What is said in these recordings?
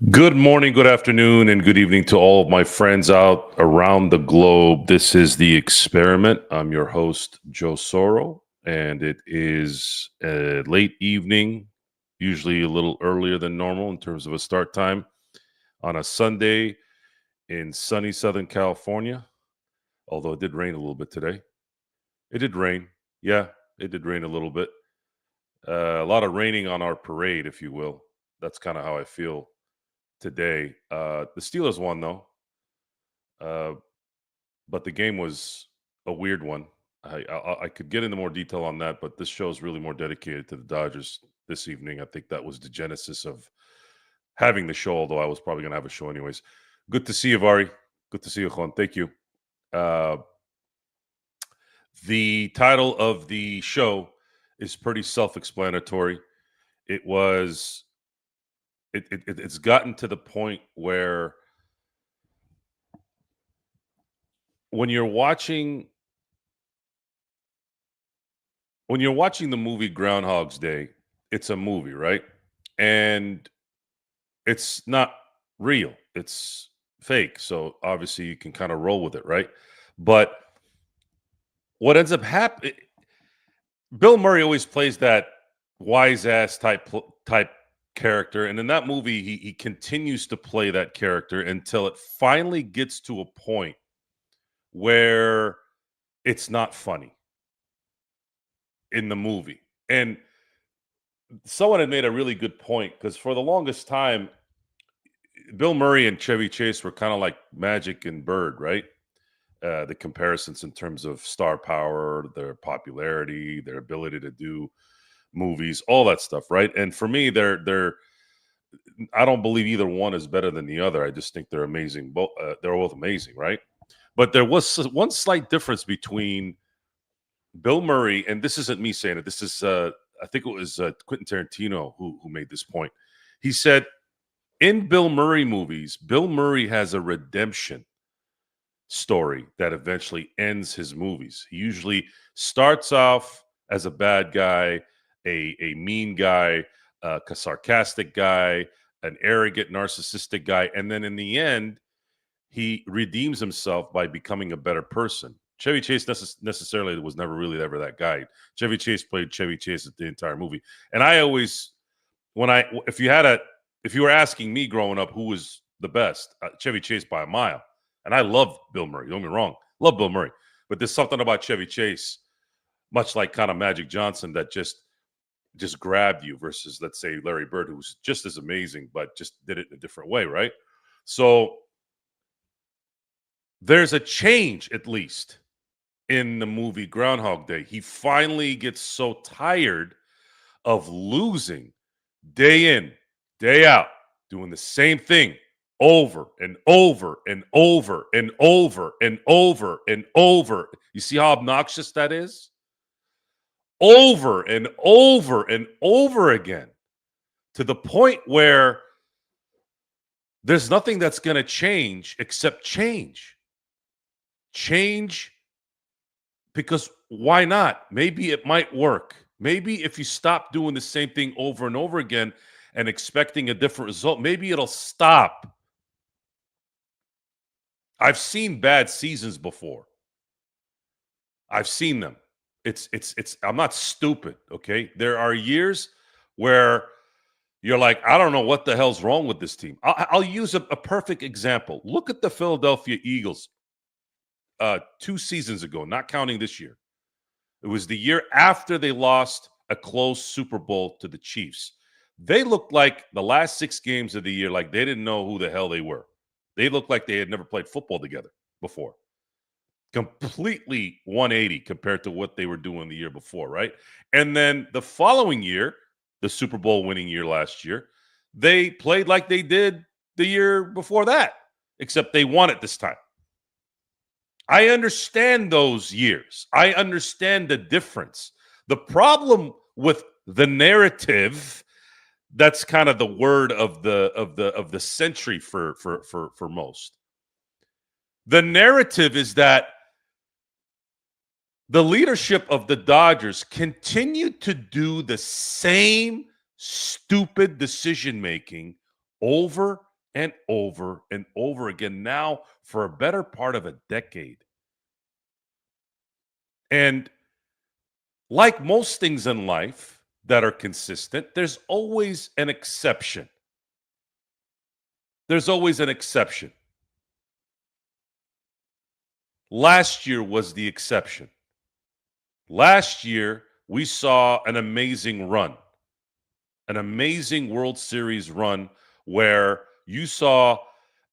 Good morning, good afternoon, and good evening to all of my friends out around the globe. This is The Experiment. I'm your host, Joe Soro, and it is a late evening, usually a little earlier than normal in terms of a start time on a Sunday in sunny Southern California. Although it did rain a little bit today. It did rain. Yeah, it did rain a little bit. A lot of raining on our parade, if you will. That's kind of how I feel today. The Steelers won though, uh, but the game was a weird one. I could get into more detail on that, but this show is really more dedicated to the Dodgers this evening. I think that was the genesis of having the show. Although I was probably going to have a show anyways. Good to see you, Vari. Good to see you, Juan. Thank you. Uh, the title of the show is pretty self-explanatory. It was. It's gotten to the point where when you're watching the movie Groundhog's Day, it's a movie, right? And it's not real. It's fake. So obviously you can kind of roll with it, right? But what ends up happening, Bill Murray always plays that wise ass type character, and in that movie he continues to play that character until it finally gets to a point where it's not funny in the movie. And someone had made a really good point because for the longest time, Bill Murray and Chevy Chase were kind of like Magic and Bird, right? The comparisons in terms of star power, their popularity, their ability to do movies, all that stuff, right? And for me, they're I don't believe either one is better than the other. I just think they're amazing. They're both amazing, right? But there was one slight difference between Bill Murray, and this isn't me saying it. This is I think it was Quentin Tarantino who made this point. He said in Bill Murray movies, Bill Murray has a redemption story that eventually ends his movies. He usually starts off as a bad guy, a mean guy, a sarcastic guy, an arrogant, narcissistic guy, and then in the end, he redeems himself by becoming a better person. Chevy Chase necessarily was never really ever that guy. Chevy Chase played Chevy Chase the entire movie, and I always, if you were asking me growing up who was the best, Chevy Chase by a mile. And I love Bill Murray. Don't get me wrong, love Bill Murray, but there's something about Chevy Chase, much like kind of Magic Johnson, that just grabbed you versus, let's say, Larry Bird, who's just as amazing, but just did it in a different way, right? So there's a change, at least in the movie Groundhog Day. He finally gets so tired of losing day in, day out, doing the same thing over and over and over and over and over and over. You see how obnoxious that is? Over and over and over again, to the point where there's nothing that's going to change except change. Change, because why not? Maybe it might work. Maybe if you stop doing the same thing over and over again and expecting a different result, maybe it'll stop. I've seen bad seasons before. I've seen them. It's I'm not stupid, okay? There are years where you're like, I don't know what the hell's wrong with this team. I'll use a perfect example. Look at the Philadelphia Eagles 2 seasons ago, not counting this year. It was the year after they lost a close Super Bowl to the Chiefs. They looked like the last 6 games of the year, like they didn't know who the hell they were. They looked like they had never played football together before. Completely 180 compared to what they were doing the year before, right? And then the following year, the Super Bowl winning year last year, they played like they did the year before that, except they won it this time. I understand those years. I understand the difference. The problem with the narrative, that's kind of the word of the century for most. The narrative is that the leadership of the Dodgers continued to do the same stupid decision making over and over again now for a better part of a decade. And like most things in life that are consistent, there's always an exception. There's always an exception. Last year was the exception. Last year, we saw an amazing World Series run where you saw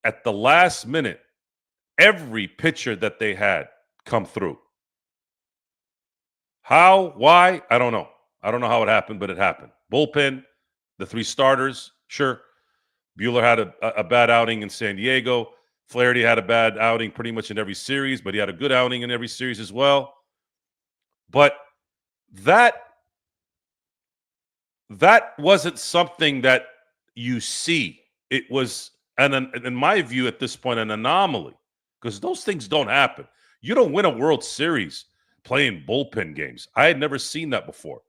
at the last minute every pitcher that they had come through. How? Why? I don't know. I don't know how it happened, but it happened. Bullpen, the three starters, sure. Bueller had a bad outing in San Diego. Flaherty had a bad outing pretty much in every series, but he had a good outing in every series as well. But that that wasn't something that you see. It was in my view at this point an anomaly because those things don't happen. You don't win a World Series playing bullpen games. I had never seen that before.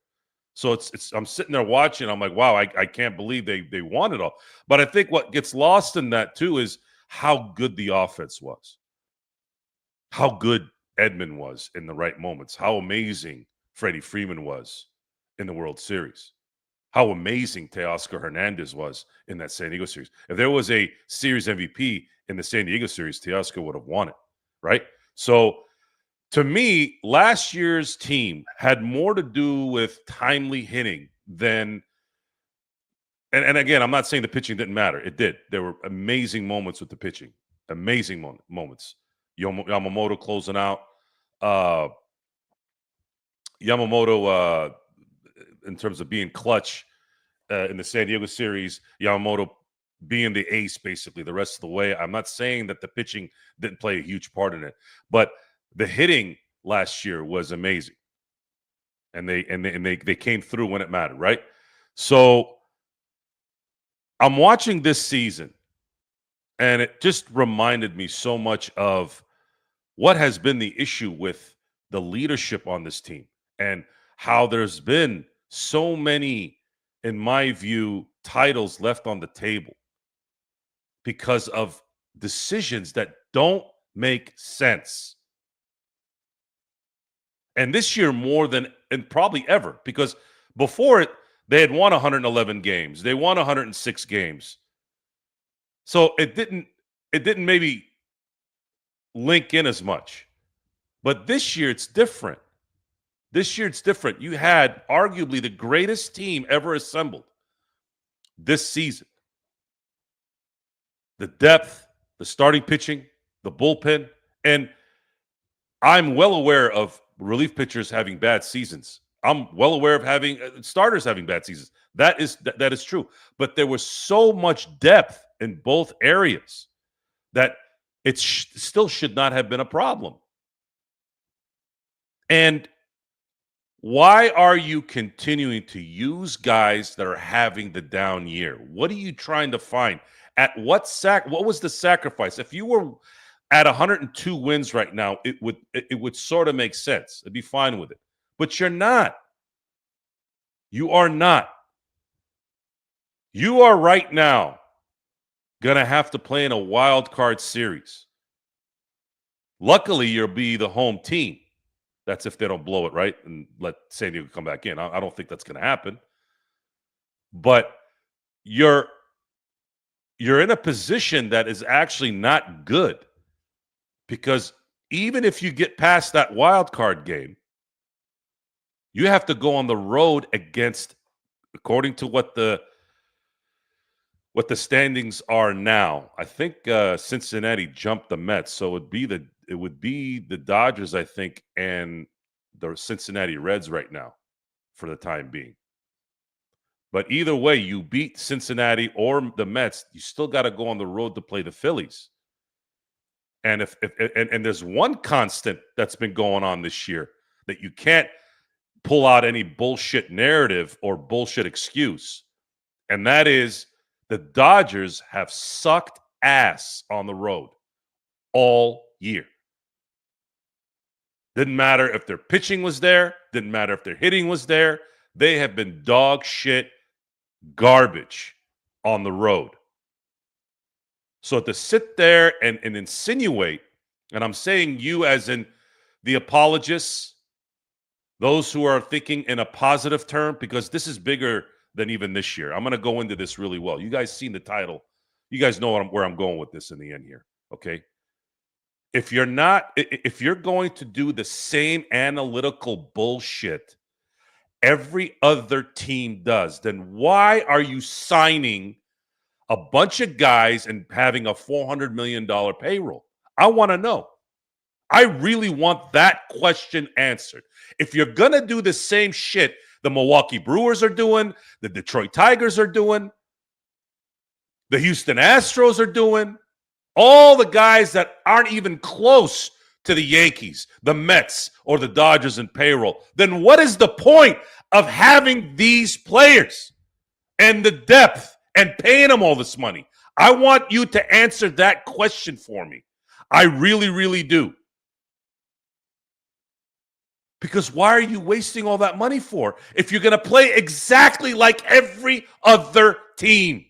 So it's I'm sitting there watching. I'm like, wow, I can't believe they won it all. But I think what gets lost in that too is how good the offense was, how good Edman was in the right moments, how amazing Freddie Freeman was in the World Series, how amazing Teoscar Hernandez was in that San Diego series. If there was a series MVP in the San Diego series, Teoscar would have won it, right? So to me, last year's team had more to do with timely hitting than and again, I'm not saying the pitching didn't matter. It did. There were amazing moments with the pitching. Amazing moments. Yamamoto closing out. Uh Yamamoto in terms of being clutch in the San Diego series, Yamamoto being the ace basically the rest of the way. I'm not saying that the pitching didn't play a huge part in it, but the hitting last year was amazing, and they came through when it mattered, right? So I'm watching this season, and it just reminded me so much of what has been the issue with the leadership on this team and how there's been so many, in my view, titles left on the table because of decisions that don't make sense. And this year more than and probably ever, because before it, they had won 111 games. They won 106 games. So it didn't maybe link in as much. But this year it's different. This year it's different. You had arguably the greatest team ever assembled this season. The depth, the starting pitching, the bullpen, and I'm well aware of relief pitchers having bad seasons. I'm well aware of having starters having bad seasons. That is true. But there was so much depth in both areas that it still should not have been a problem. And why are you continuing to use guys that are having the down year? What are you trying to find? At what was the sacrifice? If you were at 102 wins right now, it would sort of make sense. It'd be fine with it. But you're not. You are not. You are right now gonna have to play in a wild card series. Luckily, you'll be the home team. That's if they don't blow it, right? And let San Diego come back in. I don't think that's going to happen. But you're in a position that is actually not good because even if you get past that wild card game, you have to go on the road against, according to what the standings are now. I think Cincinnati jumped the Mets, so it would be the Dodgers, I think, and the Cincinnati Reds right now for the time being. But either way, you beat Cincinnati or the Mets, you still got to go on the road to play the Phillies. And if there's one constant that's been going on this year that you can't pull out any bullshit narrative or bullshit excuse, and that is the Dodgers have sucked ass on the road all year. Didn't matter if their pitching was there. Didn't matter if their hitting was there. They have been dog shit garbage on the road. So to sit there and insinuate, and I'm saying you as in the apologists, those who are thinking in a positive term, because this is bigger than even this year. I'm going to go into this really well. You guys seen the title. You guys know where I'm going with this in the end here. Okay. If you're going to do the same analytical bullshit every other team does, then why are you signing a bunch of guys and having a $400 million payroll? I want to know. I really want that question answered. If you're going to do the same shit the Milwaukee Brewers are doing, the Detroit Tigers are doing, the Houston Astros are doing, all the guys that aren't even close to the Yankees, the Mets, or the Dodgers in payroll, then what is the point of having these players and the depth and paying them all this money? I want you to answer that question for me. I really, really do. Because why are you wasting all that money for if you're going to play exactly like every other team?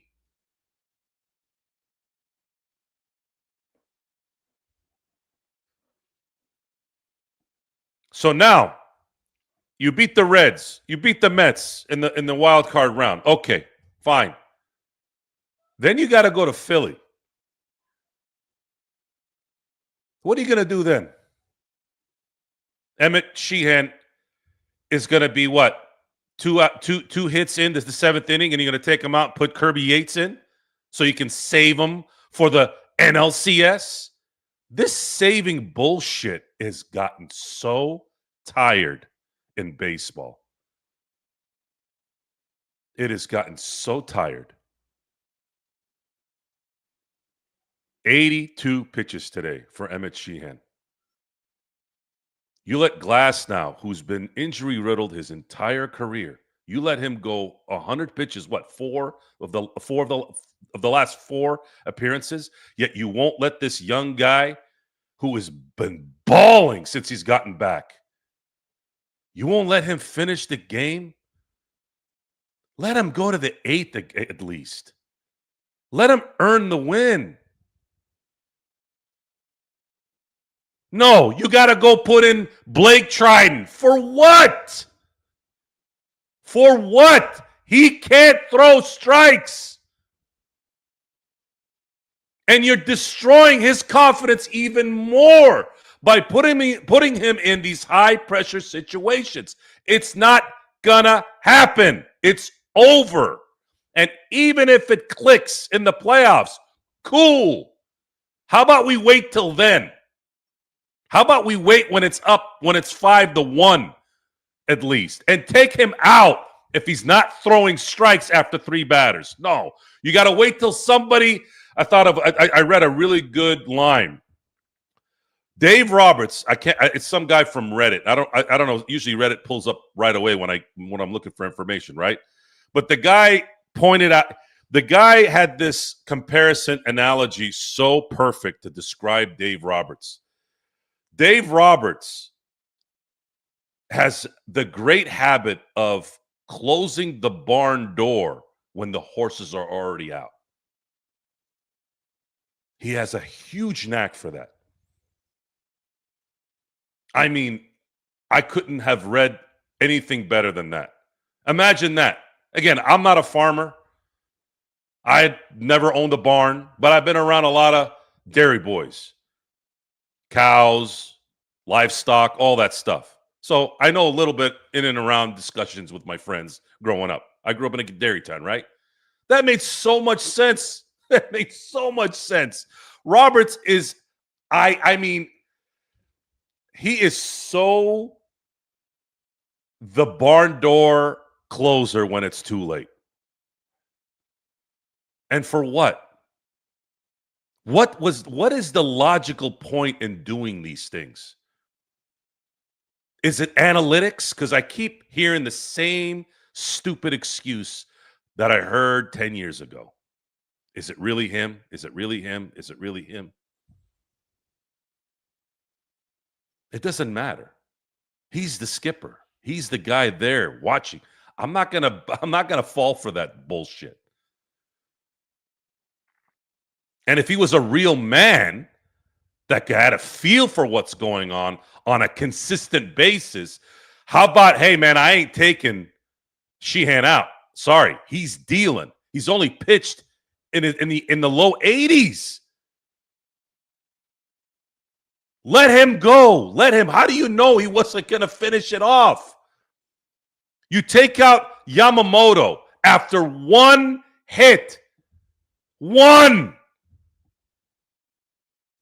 So now you beat the Reds, you beat the Mets in the wild card round. Okay, fine. Then you got to go to Philly. What are you going to do then? Emmet Sheehan is going to be what? Two hits in the seventh inning, and you're going to take him out and put Kirby Yates in so you can save him for the NLCS? This saving bullshit has gotten so tired in baseball. It has gotten so tired. 82 pitches today for Emmet Sheehan. You let Glass now, who's been injury riddled his entire career, you let him go 100 pitches. What, four of the last four appearances? Yet you won't let this young guy who has been balling since he's gotten back. You won't let him finish the game. Let him go to the eighth at least. Let him earn the win. No, you got to go put in Blake Triton. For what? For what? He can't throw strikes. And you're destroying his confidence even more by putting him in these high-pressure situations. It's not going to happen. It's over. And even if it clicks in the playoffs, cool. How about we wait till then? How about we wait when it's up, when it's 5-1 at least, and take him out if he's not throwing strikes after three batters? No, you got to wait till somebody. I read a really good line. Dave Roberts, it's some guy from Reddit. I don't know. Usually Reddit pulls up right away when I'm looking for information, right? But the guy pointed out, the guy had this comparison analogy so perfect to describe Dave Roberts. Dave Roberts has the great habit of closing the barn door when the horses are already out. He has a huge knack for that. I mean, I couldn't have read anything better than that. Imagine that. Again, I'm not a farmer. I never owned a barn, but I've been around a lot of dairy boys. Cows, livestock, all that stuff. So I know a little bit in and around discussions with my friends growing up. I grew up in a dairy town, right? That made so much sense. That makes so much sense. Roberts is, I mean, he is so the barn door closer when it's too late. And for what? What is the logical point in doing these things? Is it analytics? Because I keep hearing the same stupid excuse that I heard 10 years ago. Is it really him? Is it really him? Is it really him? It doesn't matter. He's the skipper. He's the guy there watching. I'm not gonna fall for that bullshit. And if he was a real man that had a feel for what's going on a consistent basis, how about, hey, man, I ain't taking Sheehan out. Sorry, he's dealing. He's only pitched in the low 80s. Let him go. Let him. How do you know he wasn't going to finish it off? You take out Yamamoto after one hit. One.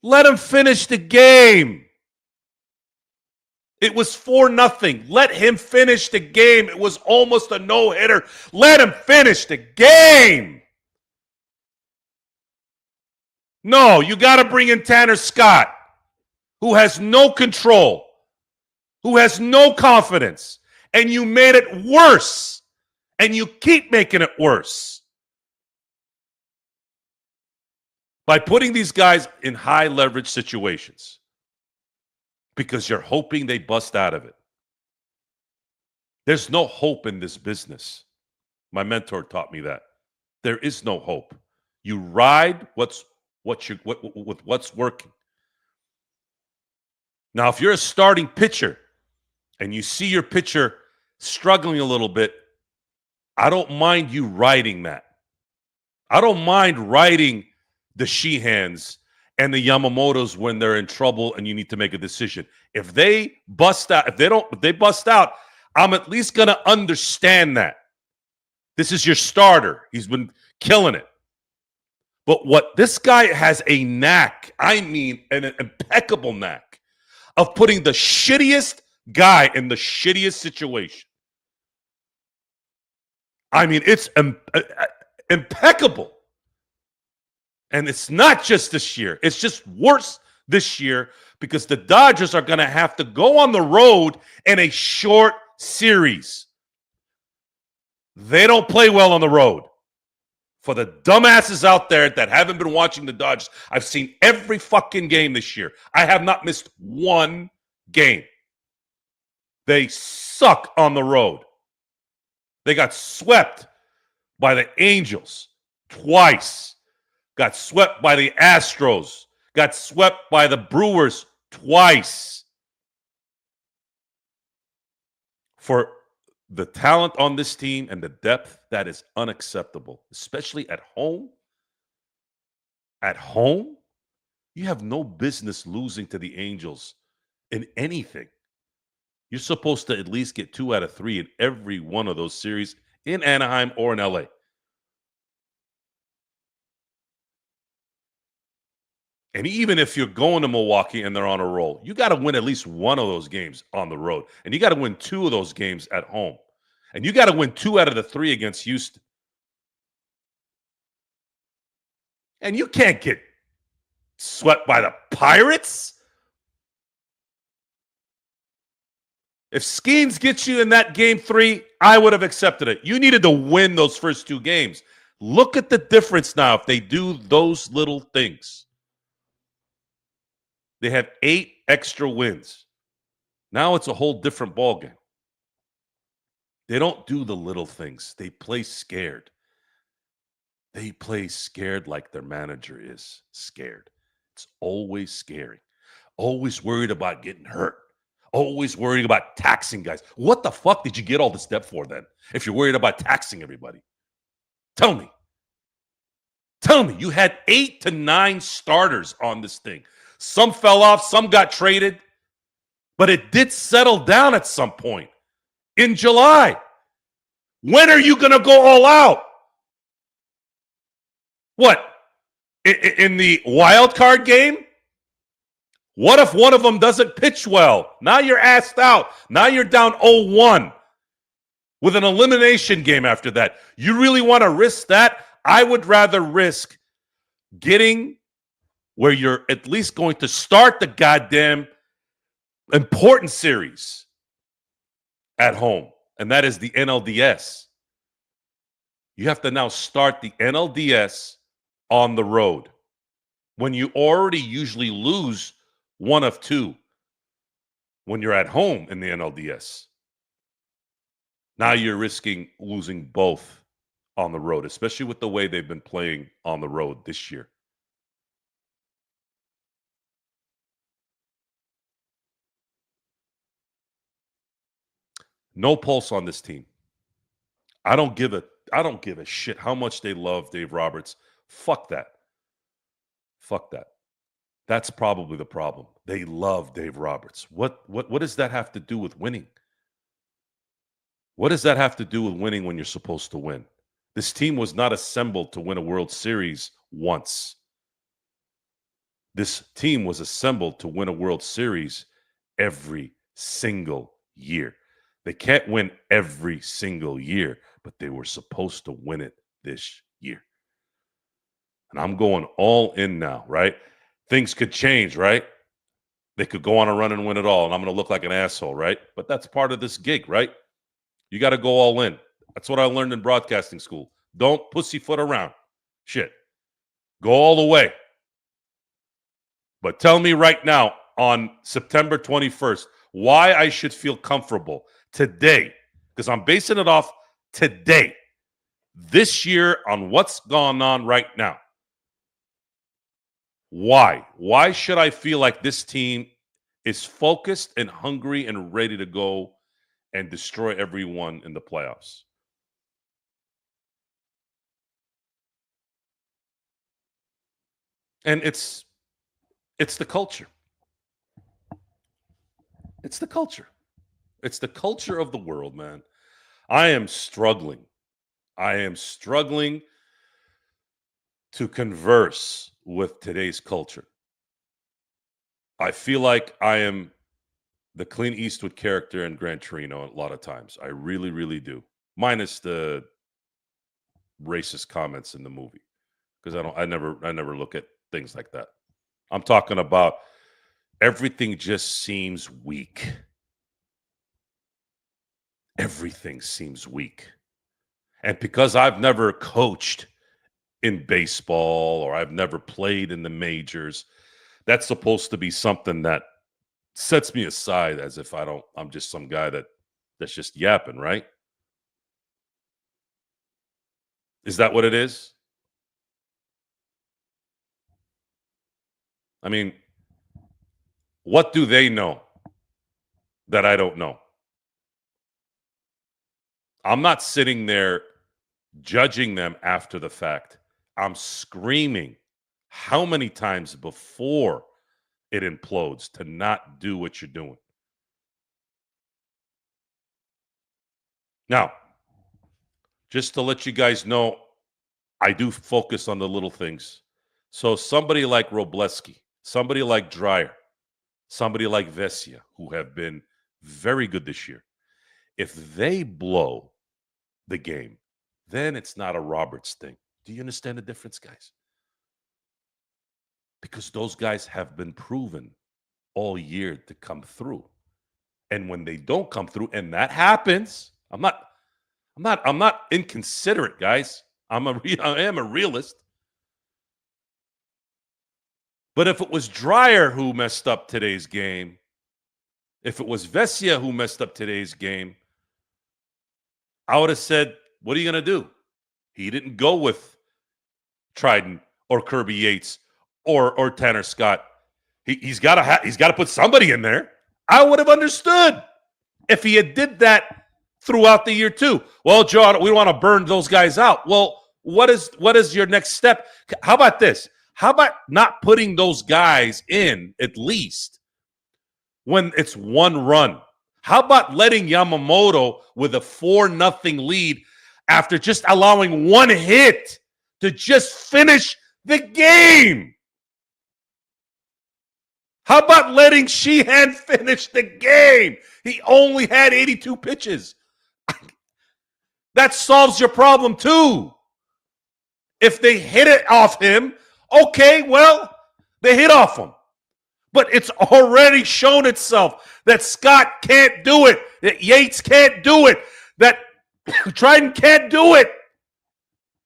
Let him finish the game. It was 4-0. Let him finish the game. It was almost a no-hitter. Let him finish the game. No, you got to bring in Tanner Scott, who has no control, who has no confidence, and you made it worse, and you keep making it worse by putting these guys in high leverage situations because you're hoping they bust out of it. There's no hope in this business. My mentor taught me that. There is no hope. You ride with what's working. Now, if you're a starting pitcher and you see your pitcher struggling a little bit, I don't mind you riding that. I don't mind riding the Sheehans and the Yamamotos when they're in trouble and you need to make a decision. If they bust out, if they bust out, I'm at least going to understand that. This is your starter. He's been killing it. But what this guy has a knack, I mean an impeccable knack, of putting the shittiest guy in the shittiest situation. I mean, it's impeccable. And it's not just this year. It's just worse this year because the Dodgers are going to have to go on the road in a short series. They don't play well on the road. For the dumbasses out there that haven't been watching the Dodgers, I've seen every fucking game this year. I have not missed one game. They suck on the road. They got swept by the Angels twice. Got swept by the Astros. Got swept by the Brewers twice. For the talent on this team and the depth, that is unacceptable, especially at home. At home, you have no business losing to the Angels in anything. You're supposed to at least get 2 out of 3 in every one of those series in Anaheim or in LA. And even if you're going to Milwaukee and they're on a roll, you got to win at least one of those games on the road. And you got to win 2 of those games at home. And you got to win 2 out of the 3 against Houston. And you can't get swept by the Pirates. If Skeens gets you in that game 3, I would have accepted it. You needed to win those first 2 games. Look at the difference now if they do those little things. They have 8 extra wins. Now it's a whole different ballgame. They don't do the little things. They play scared. They play scared like their manager is scared. It's always scary. Always worried about getting hurt. Always worried about taxing guys. What the fuck did you get all this depth for then? If you're worried about taxing everybody. Tell me. Tell me. You had 8 to 9 starters on this thing. Some fell off, some got traded, but it did settle down at some point in July. When are you going to go all out? What? In the wild card game? What if one of them doesn't pitch well? Now you're asked out. Now you're down 0-1 with an elimination game after that. You really want to risk that? I would rather risk getting where you're at least going to start the goddamn important series at home, and that is the NLDS. You have to now start the NLDS on the road when you already usually lose one of 2 when you're at home in the NLDS. Now you're risking losing both on the road, especially with the way they've been playing on the road this year. No pulse on this team. I don't give a shit how much they love Dave Roberts. Fuck that. Fuck that. That's probably the problem. They love Dave Roberts. What does that have to do with winning? What does that have to do with winning when you're supposed to win? This team was not assembled to win a World Series once. This team was assembled to win a World Series every single year. They can't win every single year, but they were supposed to win it this year. And I'm going all in now, right? Things could change, right? They could go on a run and win it all, and I'm going to look like an asshole, right? But that's part of this gig, right? You got to go all in. That's what I learned in broadcasting school. Don't pussyfoot around. Shit. Go all the way. But tell me right now on September 21st why I should feel comfortable today, because I'm basing it off today, this year, on what's gone on right now. Why? Why should I feel like this team is focused and hungry and ready to go and destroy everyone in the playoffs? And it's the culture. It's the culture. It's the culture of the world, man. I am struggling. I am struggling to converse with today's culture. I feel like I am the Clint Eastwood character in Gran Torino a lot of times. I really, really do. Minus the racist comments in the movie, because I never look at things like that. I'm talking about everything just seems weak. Everything seems weak. And because I've never coached in baseball or I've never played in the majors, that's supposed to be something that sets me aside, as if I'm just some guy that's just yapping, right? Is that what it is? I mean, what do they know that I don't know? I'm not sitting there judging them after the fact. I'm screaming how many times before it implodes to not do what you're doing. Now, just to let you guys know, I do focus on the little things. So somebody like Robleski, somebody like Dreyer, somebody like Vesia, who have been very good this year, if they blow the game, then it's not a Roberts thing. Do you understand the difference, guys? Because those guys have been proven all year to come through. And when they don't come through, and that happens, I'm not inconsiderate, guys. I am a realist. But if it was Dreyer who messed up today's game, if it was Vesia who messed up today's game, I would have said, what are you going to do? He didn't go with Trident or Kirby Yates or Tanner Scott. He's got to put somebody in there. I would have understood if he had did that throughout the year too. Well, John, we want to burn those guys out. Well, what is your next step? How about this? How about not putting those guys in at least when it's one run? How about letting Yamamoto with a 4-0 lead after just allowing one hit to just finish the game? How about letting Sheehan finish the game? He only had 82 pitches. That solves your problem too. If they hit it off him, okay, well, they hit off him. But it's already shown itself that Scott can't do it, that Yates can't do it, that Trident can't do it.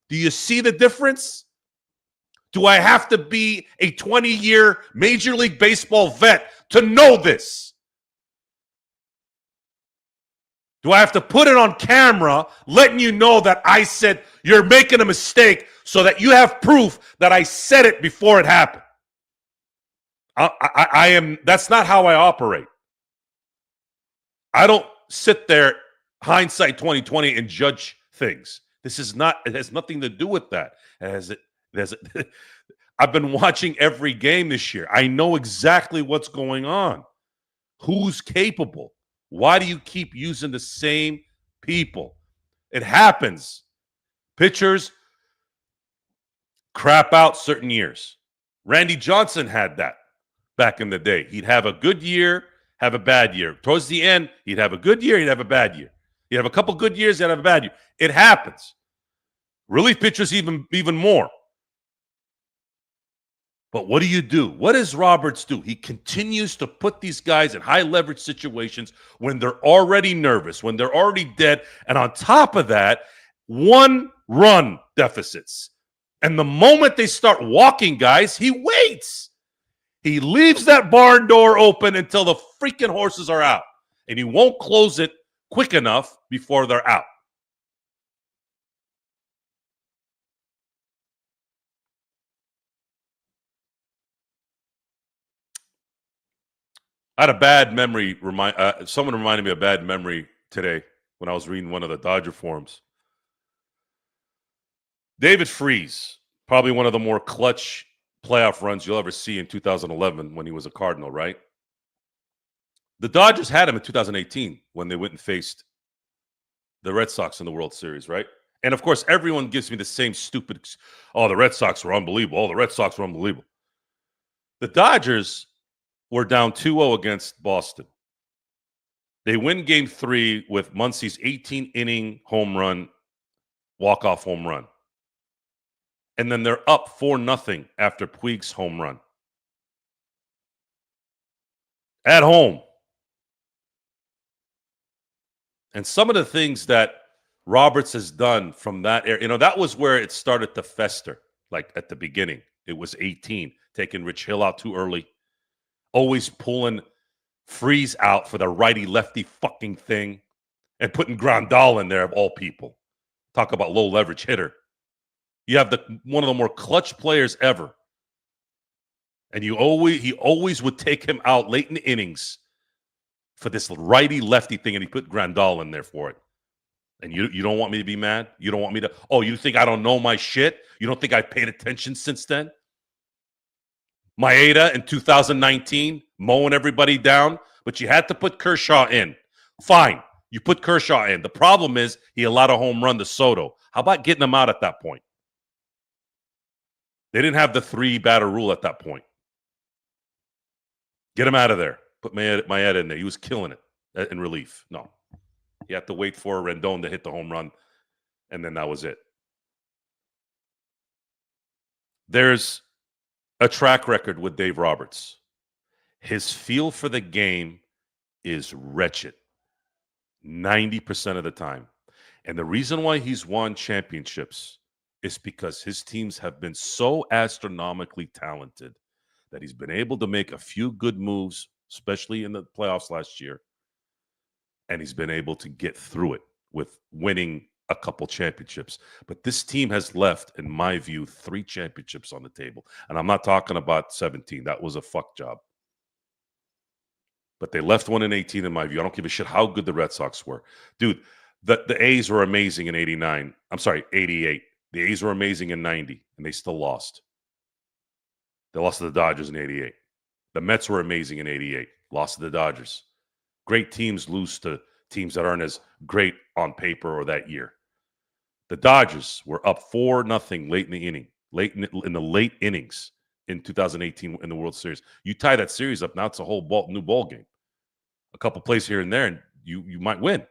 Do you see the difference? Do I have to be a 20-year Major League Baseball vet to know this? Do I have to put it on camera letting you know that I said you're making a mistake so that you have proof that I said it before it happened? That's not how I operate. I don't sit there hindsight 2020 and judge things. This is not. It has nothing to do with that. It has I've been watching every game this year. I know exactly what's going on. Who's capable? Why do you keep using the same people? It happens. Pitchers crap out certain years. Randy Johnson had that back in the day. He'd have a good year, have a bad year. Towards the end, he'd have a good year, he'd have a bad year. He'd have a couple good years, he'd have a bad year. It happens. Relief pitchers even more. But what do you do? What does Roberts do? He continues to put these guys in high leverage situations when they're already nervous, when they're already dead. And on top of that, 1-run deficits. And the moment they start walking guys, he waits. He leaves that barn door open until the freaking horses are out. And he won't close it quick enough before they're out. I had a bad memory. Someone reminded me of a bad memory today when I was reading one of the Dodger forums. David Freese, probably one of the more clutch playoff runs you'll ever see in 2011 when he was a Cardinal, right? The Dodgers had him in 2018 when they went and faced the Red Sox in the World Series, right? And of course, everyone gives me the same stupid, oh, the Red Sox were unbelievable. Oh, the Red Sox were unbelievable. The Dodgers were down 2-0 against Boston. They win game 3 with Muncy's 18-inning home run, walk-off home run. And then they're up 4-0 after Puig's home run. At home. And some of the things that Roberts has done from that era, that was where it started to fester, like at the beginning. It was 18, taking Rich Hill out too early, always pulling Freeze out for the righty-lefty fucking thing, and putting Grandal in there of all people. Talk about low-leverage hitter. You have one of the more clutch players ever. And he always would take him out late in the innings for this righty-lefty thing, and he put Grandal in there for it. And you don't want me to be mad? You don't want me to, you think I don't know my shit? You don't think I paid attention since then? Maeda in 2019, mowing everybody down, but you had to put Kershaw in. Fine, you put Kershaw in. The problem is he allowed a home run to Soto. How about getting him out at that point? They didn't have the 3-batter rule at that point. Get him out of there. Put Maeda in there. He was killing it in relief. No. You had to wait for Rendon to hit the home run, and then that was it. There's a track record with Dave Roberts. His feel for the game is wretched 90% of the time. And the reason why he's won championships is because his teams have been so astronomically talented that he's been able to make a few good moves, especially in the playoffs last year. And he's been able to get through it with winning a couple championships. But this team has left, in my view, 3 championships on the table. And I'm not talking about 17. That was a fuck job. But they left one in 18, in my view. I don't give a shit how good the Red Sox were. Dude, the A's were amazing in 89. I'm sorry, 88. The A's were amazing in 90, and they still lost. They lost to the Dodgers in 88. The Mets were amazing in 88. Lost to the Dodgers. Great teams lose to teams that aren't as great on paper or that year. The Dodgers were up 4-0 late in the inning, in the late innings in 2018 in the World Series. You tie that series up, now it's a whole new ball game. A couple plays here and there, and you might win.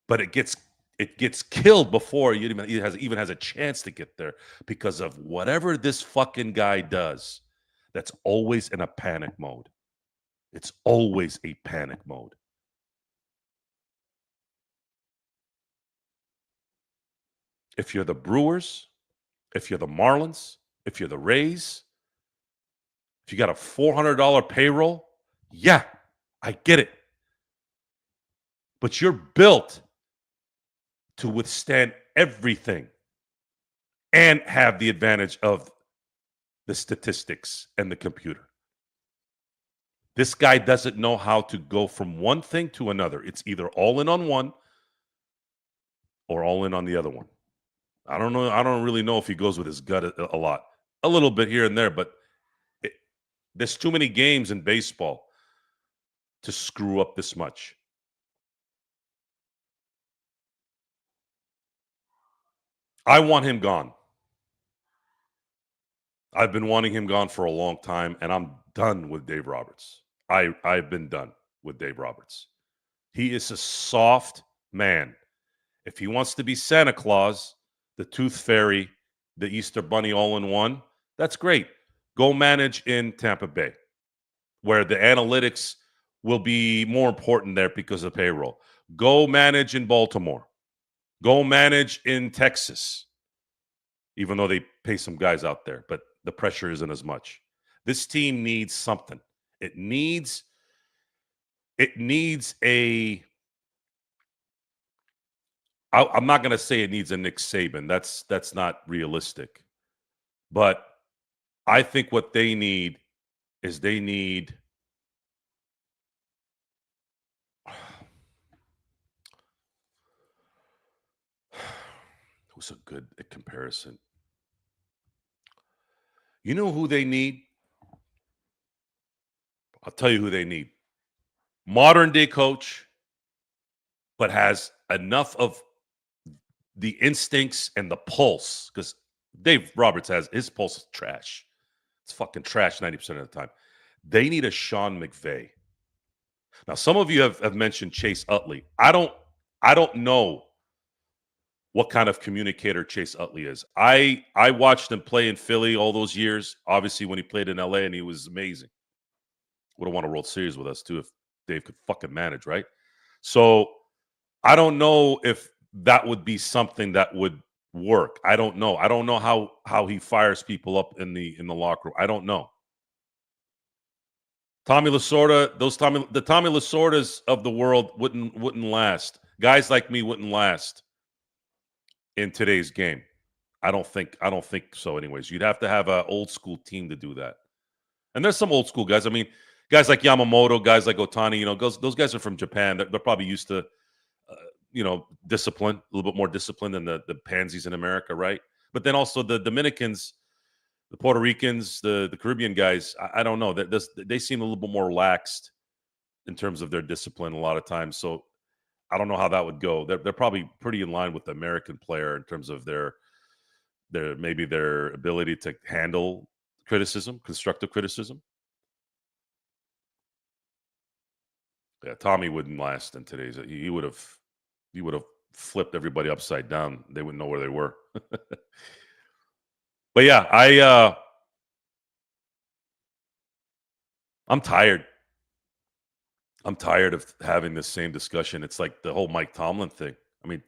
But it gets killed before it even has a chance to get there because of whatever this fucking guy does. That's always in a panic mode. It's always a panic mode. If you're the Brewers, if you're the Marlins, if you're the Rays, if you got a $400 payroll, yeah, I get it. But you're built to withstand everything and have the advantage of the statistics and the computer. This guy doesn't know how to go from one thing to another. It's either all in on one or all in on the other one. I don't know. I don't really know if he goes with his gut a lot, a little bit here and there, but it, there's too many games in baseball to screw up this much. I want him gone. I've been wanting him gone for a long time, and I'm done with Dave Roberts. I've been done with Dave Roberts. He is a soft man. If he wants to be Santa Claus, the Tooth Fairy, the Easter Bunny all in one, that's great. Go manage in Tampa Bay, where the analytics will be more important there because of payroll. Go manage in Baltimore. Go manage in Texas, even though they pay some guys out there, but the pressure isn't as much. This team needs something. It needs it needs a I'm not going to say it needs a Nick Saban. That's not realistic. But I think what they need is they need who's a good comparison. You know who they need? I'll tell you who they need. Modern day coach, but has enough of the instincts and the pulse because Dave Roberts has his pulse is trash. It's fucking trash 90% of the time. They need a Sean McVay. Now, some of you have mentioned Chase Utley. I don't know what kind of communicator Chase Utley is. I watched him play in Philly all those years. Obviously, when he played in LA, and he was amazing. Would have won a World Series with us too if Dave could fucking manage, right? So I don't know if that would be something that would work. I don't know. I don't know how he fires people up in the locker room. I don't know. Tommy Lasorda, the Tommy Lasordas of the world wouldn't last. Guys like me wouldn't last in today's game. I don't think so. Anyways, you'd have to have an old school team to do that. And there's some old school guys. I mean, guys like Yamamoto, guys like Otani. Those guys are from Japan. They're probably used to discipline, a little bit more discipline than the pansies in America, right? But then also the Dominicans, the Puerto Ricans, the Caribbean guys. I don't know. They seem a little bit more relaxed in terms of their discipline a lot of times. So I don't know how that would go. They're probably pretty in line with the American player in terms of their ability to handle criticism, constructive criticism. Yeah, Tommy wouldn't last in today's. He would have flipped everybody upside down. They wouldn't know where they were. But yeah, I'm tired. I'm tired of having this same discussion. It's like the whole Mike Tomlin thing. I mean,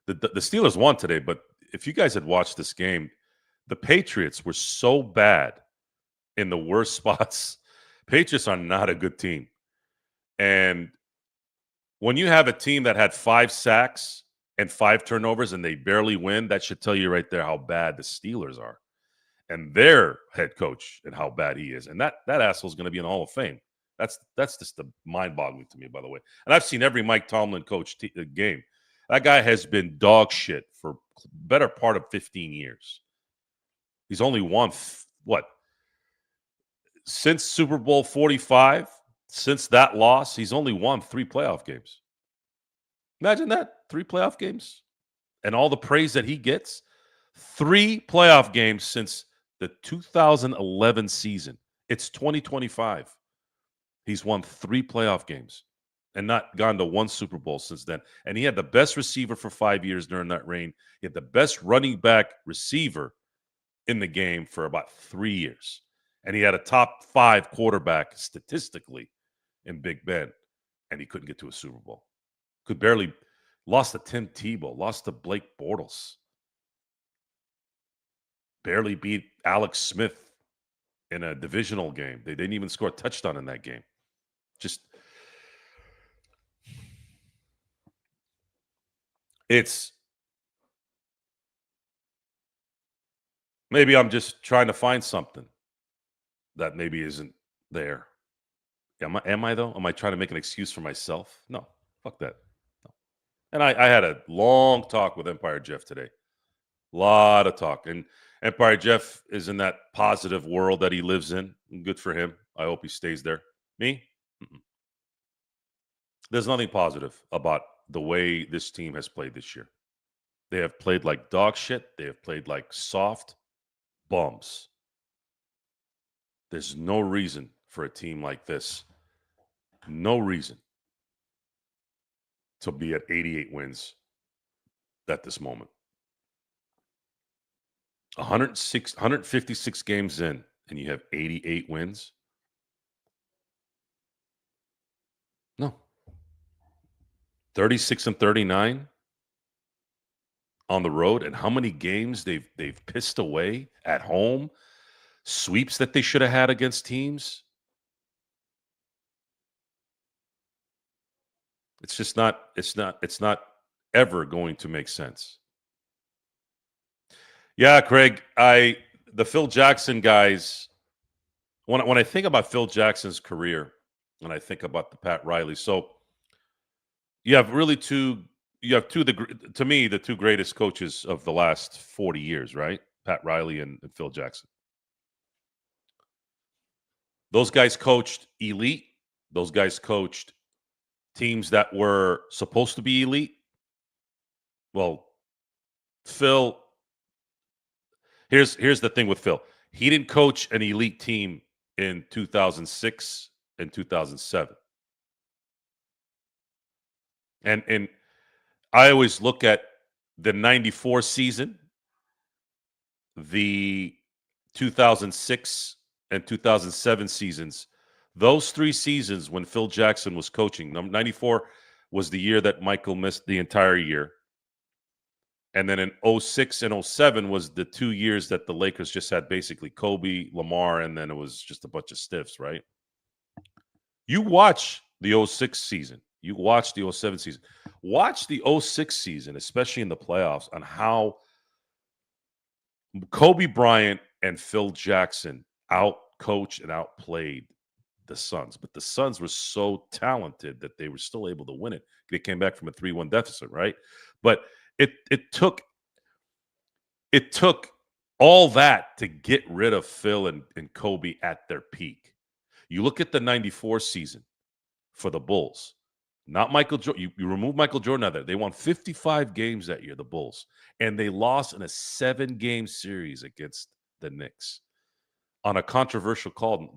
the Steelers won today, but if you guys had watched this game, the Patriots were so bad in the worst spots. Patriots are not a good team. And when you have a team that had 5 sacks and 5 turnovers and they barely win, that should tell you right there how bad the Steelers are and their head coach and how bad he is. And that asshole is going to be in the Hall of Fame. That's just the mind-boggling to me, by the way. And I've seen every Mike Tomlin coach game. That guy has been dog shit for better part of 15 years. He's only won what since Super Bowl 45. Since that loss, he's only won 3 playoff games. Imagine that 3 playoff games and all the praise that he gets. 3 playoff games since the 2011 season. It's 2025. He's won 3 playoff games and not gone to 1 Super Bowl since then. And he had the best receiver for 5 years during that reign. He had the best running back receiver in the game for about 3 years. And he had a top 5 quarterback statistically in Big Ben. And he couldn't get to a Super Bowl. Could barely lost to Tim Tebow, lost to Blake Bortles. Barely beat Alex Smith in a divisional game. They didn't even score a touchdown in that game. Just it's maybe I'm just trying to find something that maybe isn't there. Am I though? Am I trying to make an excuse for myself? No, fuck that. No. And I had a long talk with Empire Jeff today. Lot of talk, and Empire Jeff is in that positive world that he lives in. Good for him. I hope he stays there. Me, mm-mm. There's nothing positive about the way this team has played this year. They have played like dog shit. They have played like soft bums. There's no reason for a team like this. No reason to be at 88 wins at this moment. 156 games in, and you have 88 wins? No. 36 and 39 on the road, and how many games they've pissed away at home, sweeps that they should have had against teams. It's not ever going to make sense. Yeah, Craig, the Phil Jackson guys, when I think about Phil Jackson's career, and I think about the Pat Riley, so you have really two to me the two greatest coaches of the last 40 years, right? Pat Riley and Phil Jackson. Those guys coached elite. Those guys coached teams that were supposed to be elite. Well, Phil, here's the thing with Phil. He didn't coach an elite team in 2006 and 2007. And I always look at the 94 season, the 2006 and 2007 seasons. Those 3 seasons when Phil Jackson was coaching, 94 was the year that Michael missed the entire year. And then in 06 and 07 was the 2 years that the Lakers just had basically Kobe, Lamar, and then it was just a bunch of stiffs, right? You watch the 06 season. You watch the 07 season. Watch the 06 season, especially in the playoffs, on how Kobe Bryant and Phil Jackson out-coached and outplayed the Suns. But the Suns were so talented that they were still able to win it. They came back from a 3-1 deficit, right? But it took all that to get rid of Phil and Kobe at their peak. You look at the 94 season for the Bulls. Not Michael Jordan. You remove Michael Jordan out of there. They won 55 games that year, the Bulls. And they lost in a 7-game series against the Knicks on a controversial call.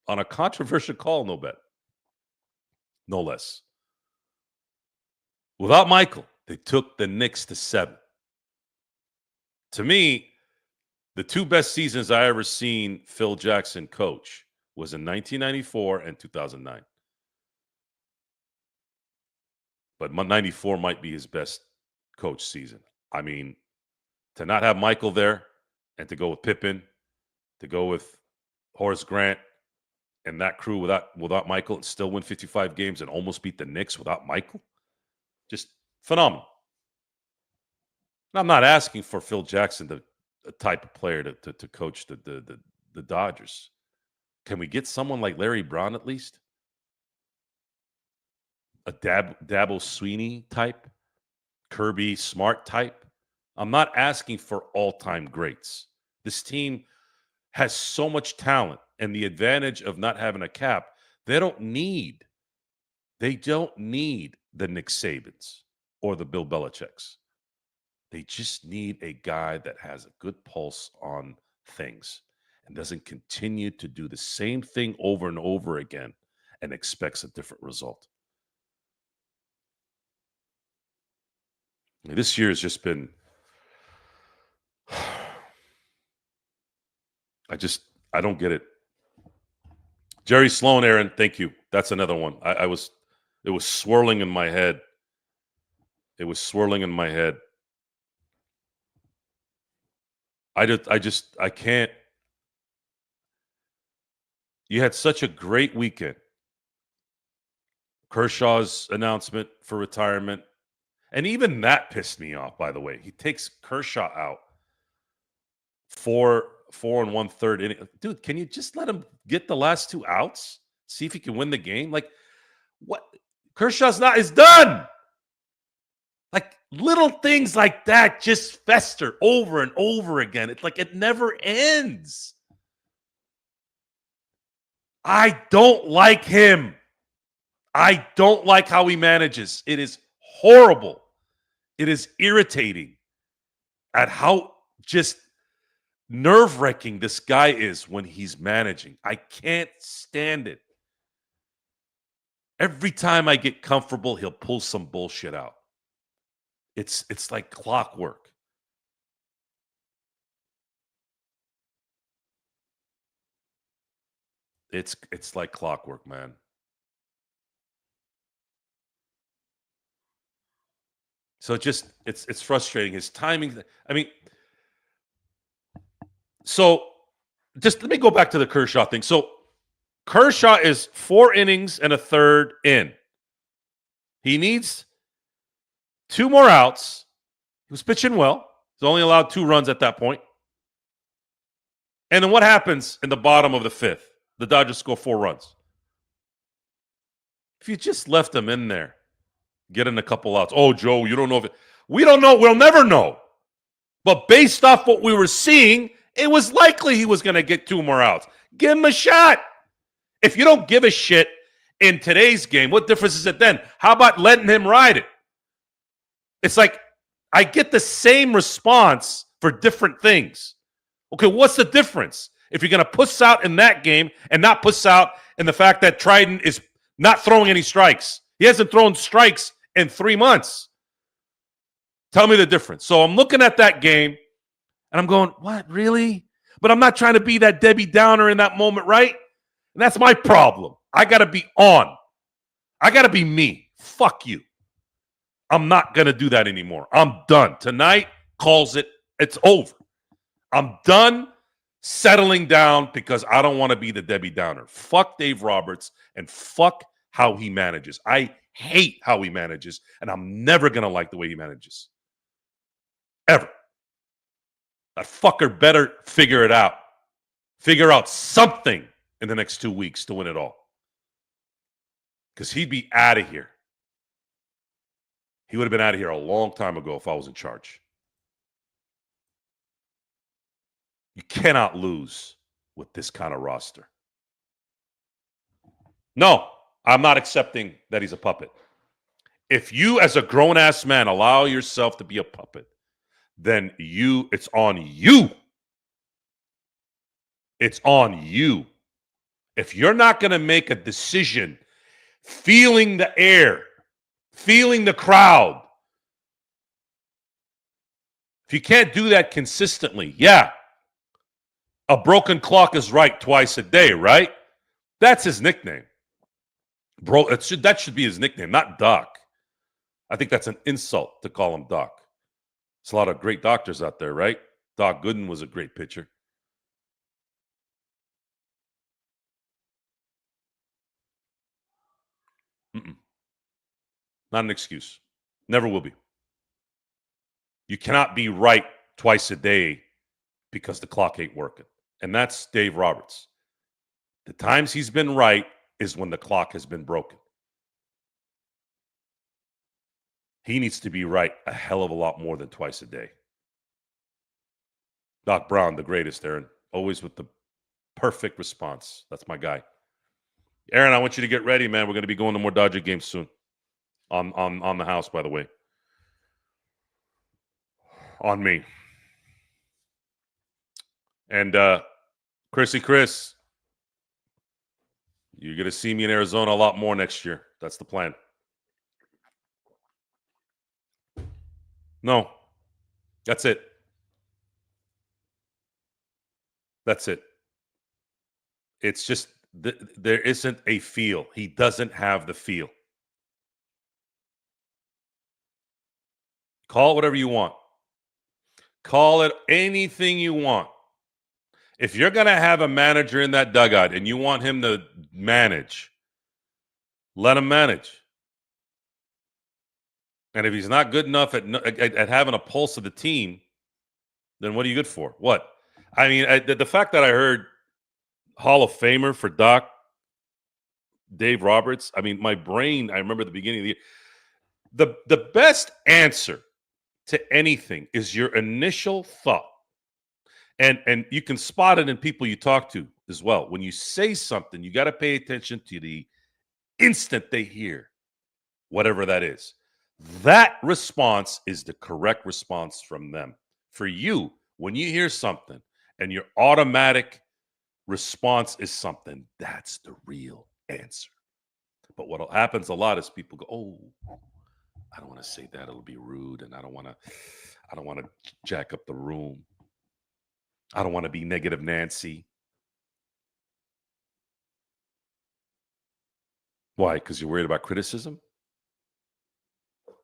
On a controversial call, no bet. No less. Without Michael, they took the Knicks to 7. To me, the 2 best seasons I ever seen Phil Jackson coach was in 1994 and 2009. But 94 might be his best coach season. I mean, to not have Michael there and to go with Pippen, to go with Horace Grant and that crew without Michael and still win 55 games and almost beat the Knicks without Michael, just phenomenal. And I'm not asking for Phil Jackson, the type of player to coach the Dodgers. Can we get someone like Larry Brown at least? A Dabo Sweeney type? Kirby Smart type? I'm not asking for all-time greats. This team has so much talent, and the advantage of not having a cap, they don't need the Nick Sabans or the Bill Belichicks. They just need a guy that has a good pulse on things and doesn't continue to do the same thing over and over again and expects a different result. This year has just been I don't get it. Jerry Sloan, Aaron, thank you. That's another one. It was swirling in my head. It was swirling in my head. I can't. You had such a great weekend. Kershaw's announcement for retirement. And even that pissed me off, by the way. He takes Kershaw out 4 and 1/3 inning. Dude, can you just let him get the last 2 outs? See if he can win the game. Like, what? Kershaw's not is done. Like little things like that just fester over and over again. It's like it never ends. I don't like him. I don't like how he manages. It is horrible. It is irritating at how just nerve-wracking this guy is when he's managing. I can't stand it. Every time I get comfortable, he'll pull some bullshit out. It's like clockwork. It's like clockwork, man. So it's frustrating. His timing. I mean, so just let me go back to the Kershaw thing. So Kershaw is 4 innings and a third in. He needs 2 more outs. He was pitching well. He's only allowed 2 runs at that point. And then what happens in the bottom of the 5th? The Dodgers score 4 runs. If you just left him in there, getting a couple outs. Oh, Joe, you don't know if it. We don't know. We'll never know. But based off what we were seeing, it was likely he was going to get 2 more outs. Give him a shot. If you don't give a shit in today's game, what difference is it then? How about letting him ride it? It's like I get the same response for different things. Okay, what's the difference? If you're going to puss out in that game and not puss out in the fact that Trident is not throwing any strikes. He hasn't thrown strikes in 3 months. Tell me the difference. So I'm looking at that game and I'm going, what, really? But I'm not trying to be that Debbie Downer in that moment, right? And that's my problem. I got to be on. I got to be me. Fuck you. I'm not going to do that anymore. I'm done. Tonight calls it. It's over. I'm done settling down because I don't want to be the Debbie Downer. Fuck Dave Roberts and fuck how he manages. I hate how he manages, and I'm never going to like the way he manages. Ever. That fucker better figure it out. Figure out something in the next 2 weeks to win it all. Because he'd be out of here. He would have been out of here a long time ago if I was in charge. You cannot lose with this kind of roster. No, I'm not accepting that he's a puppet. If you, as a grown-ass man, allow yourself to be a puppet, then it's on you. It's on you. If you're not going to make a decision, feeling the air, feeling the crowd, if you can't do that consistently, yeah, a broken clock is right twice a day, right? That's his nickname. Bro, that should be his nickname, not Doc. I think that's an insult to call him Doc. There's a lot of great doctors out there, right? Doc Gooden was a great pitcher. Not an excuse. Never will be. You cannot be right twice a day because the clock ain't working. And that's Dave Roberts. The times he's been right is when the clock has been broken. He needs to be right a hell of a lot more than twice a day. Doc Brown, the greatest, Aaron. Always with the perfect response. That's my guy. Aaron, I want you to get ready, man. We're going to be going to more Dodger games soon. On the house, by the way. On me. And Chrissy Chris, you're going to see me in Arizona a lot more next year. That's the plan. No. That's it. That's it. It's just there isn't a feel. He doesn't have the feel. Call it whatever you want. Call it anything you want. If you're going to have a manager in that dugout and you want him to manage, let him manage. And if he's not good enough at having a pulse of the team, then what are you good for? What? I mean, the fact that I heard Hall of Famer for Doc, Dave Roberts. I mean, my brain, I remember the beginning of the best answer to anything is your initial thought. And you can spot it in people you talk to as well. When you say something, you got to pay attention to the instant they hear whatever that is. That response is the correct response from them. For you, when you hear something and your automatic response is something, that's the real answer. But what happens a lot is people go, "Oh, I don't want to say that. It'll be rude, and I don't want to jack up the room. I don't want to be negative Nancy." Why? Because you're worried about criticism?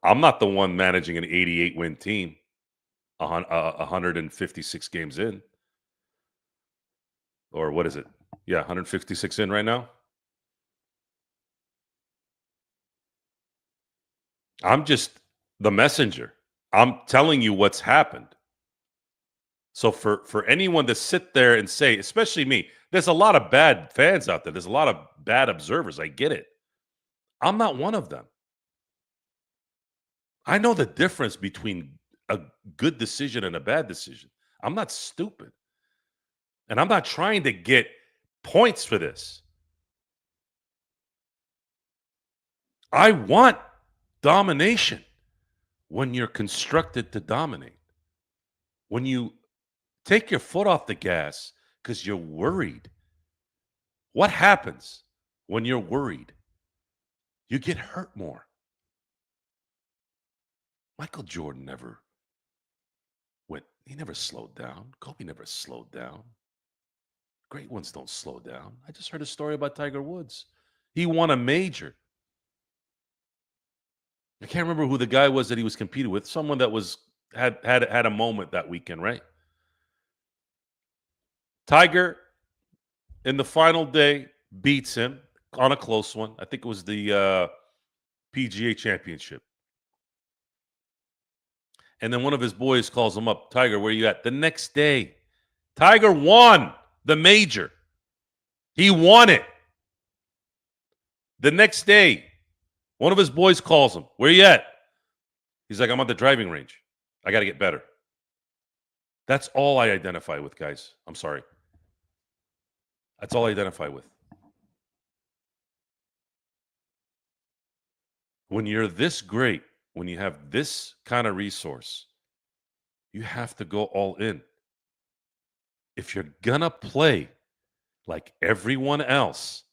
I'm not the one managing an 88 win team, 156 games in, or what is it? Yeah, 156 in right now. I'm just the messenger. I'm telling you what's happened. So for anyone to sit there and say, especially me, there's a lot of bad fans out there. There's a lot of bad observers. I get it. I'm not one of them. I know the difference between a good decision and a bad decision. I'm not stupid. And I'm not trying to get points for this. I want domination when you're constructed to dominate. When you take your foot off the gas because you're worried, what happens when you're worried? You get hurt more. Michael Jordan never he never slowed down. Kobe never slowed down. Great ones don't slow down. I just heard a story about Tiger Woods. He won a major. I can't remember who the guy was that he was competing with. Someone that had a moment that weekend, right? Tiger in the final day beats him on a close one. I think it was the PGA Championship. And then one of his boys calls him up, "Tiger, where you at?" The next day, Tiger won the major. He won it. The next day, one of his boys calls him, "Where you at?" He's like, "I'm on the driving range. I got to get better." That's all I identify with, guys. I'm sorry. That's all I identify with. When you're this great, when you have this kind of resource, you have to go all in. If you're gonna play like everyone else,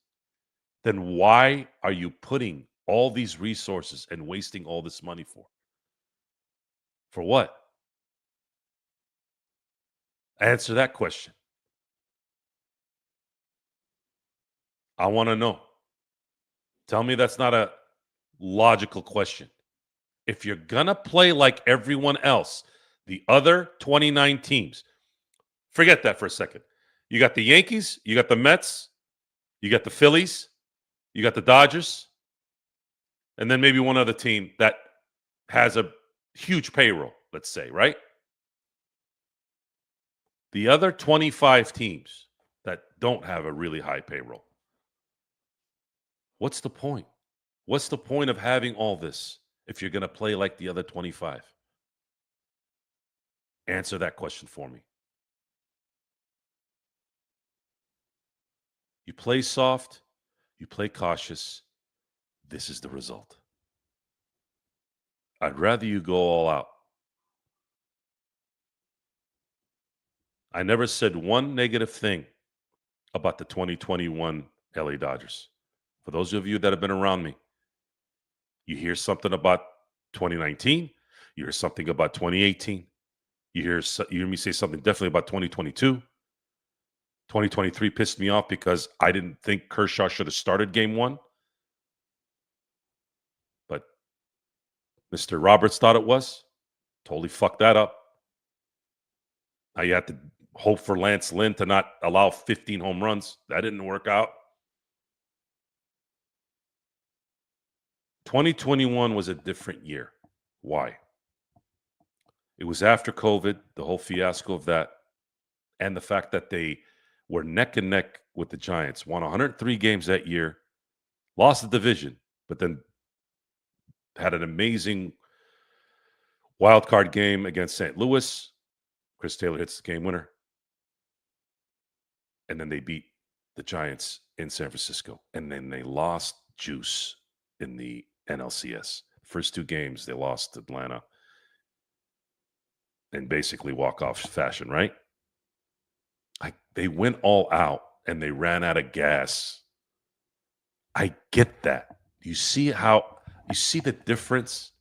then why are you putting all these resources and wasting all this money for? For what? Answer that question. I want to know. Tell me that's not a logical question. If you're gonna play like everyone else, the other 29 teams, forget that for a second. You got the Yankees, you got the Mets, you got the Phillies, you got the Dodgers, and then maybe one other team that has a huge payroll, let's say, right? The other 25 teams that don't have a really high payroll, what's the point? What's the point of having all this if you're going to play like the other 25? Answer that question for me. You play soft, you play cautious. This is the result. I'd rather you go all out. I never said one negative thing about the 2021 LA Dodgers. For those of you that have been around me, you hear something about 2019, you hear something about 2018, you hear me say something definitely about 2022. 2023 pissed me off because I didn't think Kershaw should have started game one, but Mr. Roberts thought it was. Totally fucked that up. Now you have to hope for Lance Lynn to not allow 15 home runs. That didn't work out. 2021 was a different year. Why? It was after COVID, the whole fiasco of that, and the fact that they were neck and neck with the Giants, won 103 games that year, lost the division, but then had an amazing wild card game against St. Louis. Chris Taylor hits the game winner. And then they beat the Giants in San Francisco. And then they lost juice in the NLCS. First two games, they lost to Atlanta in basically walk-off fashion, right? They went all out and they ran out of gas. I get that. You see the difference?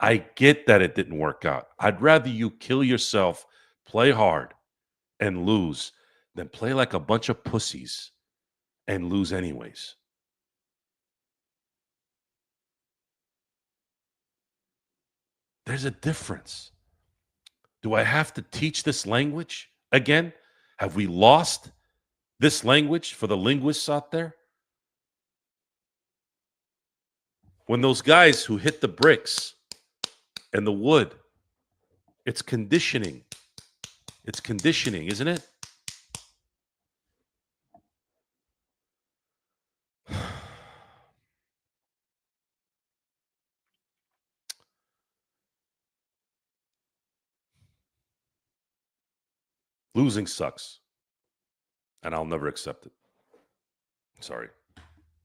I get that it didn't work out. I'd rather you kill yourself, play hard, and lose than play like a bunch of pussies and lose anyways. There's a difference. Do I have to teach this language again? Have we lost this language for the linguists out there? When those guys who hit the bricks and the wood, it's conditioning. It's conditioning, isn't it? Losing sucks. And I'll never accept it. Sorry.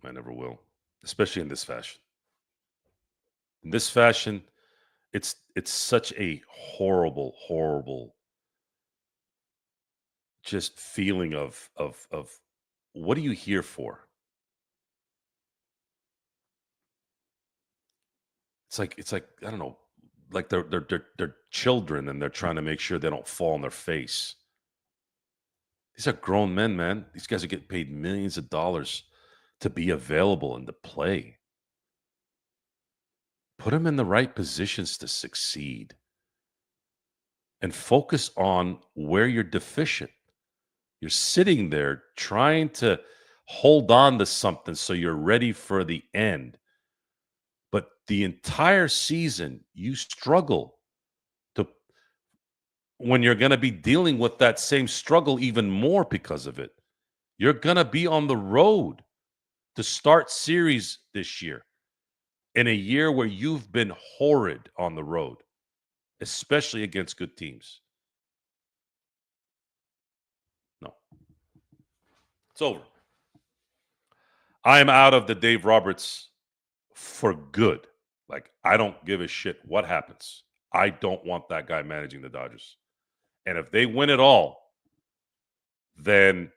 I never will. Especially in this fashion. In this fashion, it's such a horrible, horrible just feeling of what are you here for? It's like I don't know, like they're children and they're trying to make sure they don't fall on their face. These are grown men, man. These guys are getting paid millions of dollars to be available and to play. Put them in the right positions to succeed and focus on where you're deficient. You're sitting there trying to hold on to something so you're ready for the end. But the entire season, you struggle to when you're going to be dealing with that same struggle even more because of it. You're going to be on the road to start series this year in a year where you've been horrid on the road, especially against good teams. No, it's over. I am out of the Dave Roberts for good. Like, I don't give a shit what happens. I don't want that guy managing the Dodgers. And if they win it all, then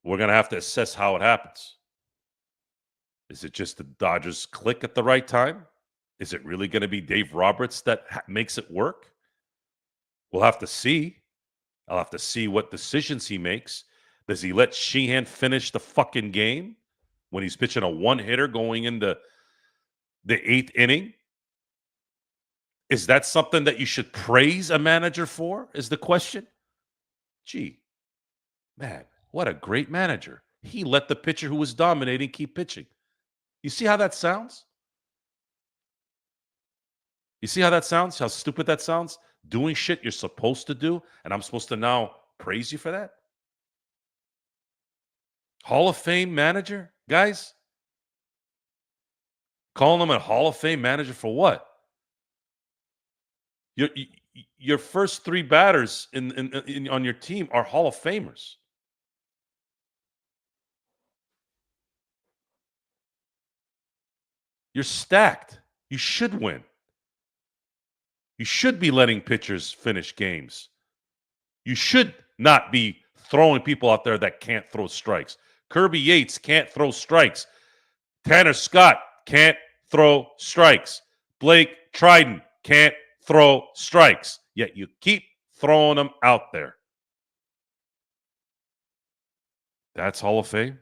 we're going to have to assess how it happens. Is it just the Dodgers click at the right time? Is it really going to be Dave Roberts that makes it work? We'll have to see. I'll have to see what decisions he makes. Does he let Sheehan finish the fucking game when he's pitching a one-hitter going into the 8th inning? Is that something that you should praise a manager for, is the question? Gee, man, what a great manager. He let the pitcher who was dominating keep pitching. You see how that sounds? You see how that sounds? How stupid that sounds? Doing shit you're supposed to do, and I'm supposed to now praise you for that? Hall of Fame manager, guys? Calling him a Hall of Fame manager for what? Your first 3 batters on your team are Hall of Famers. You're stacked. You should win. You should be letting pitchers finish games. You should not be throwing people out there that can't throw strikes. Kirby Yates can't throw strikes. Tanner Scott can't throw strikes. Blake Triton can't throw strikes. Yet you keep throwing them out there. That's Hall of Fame?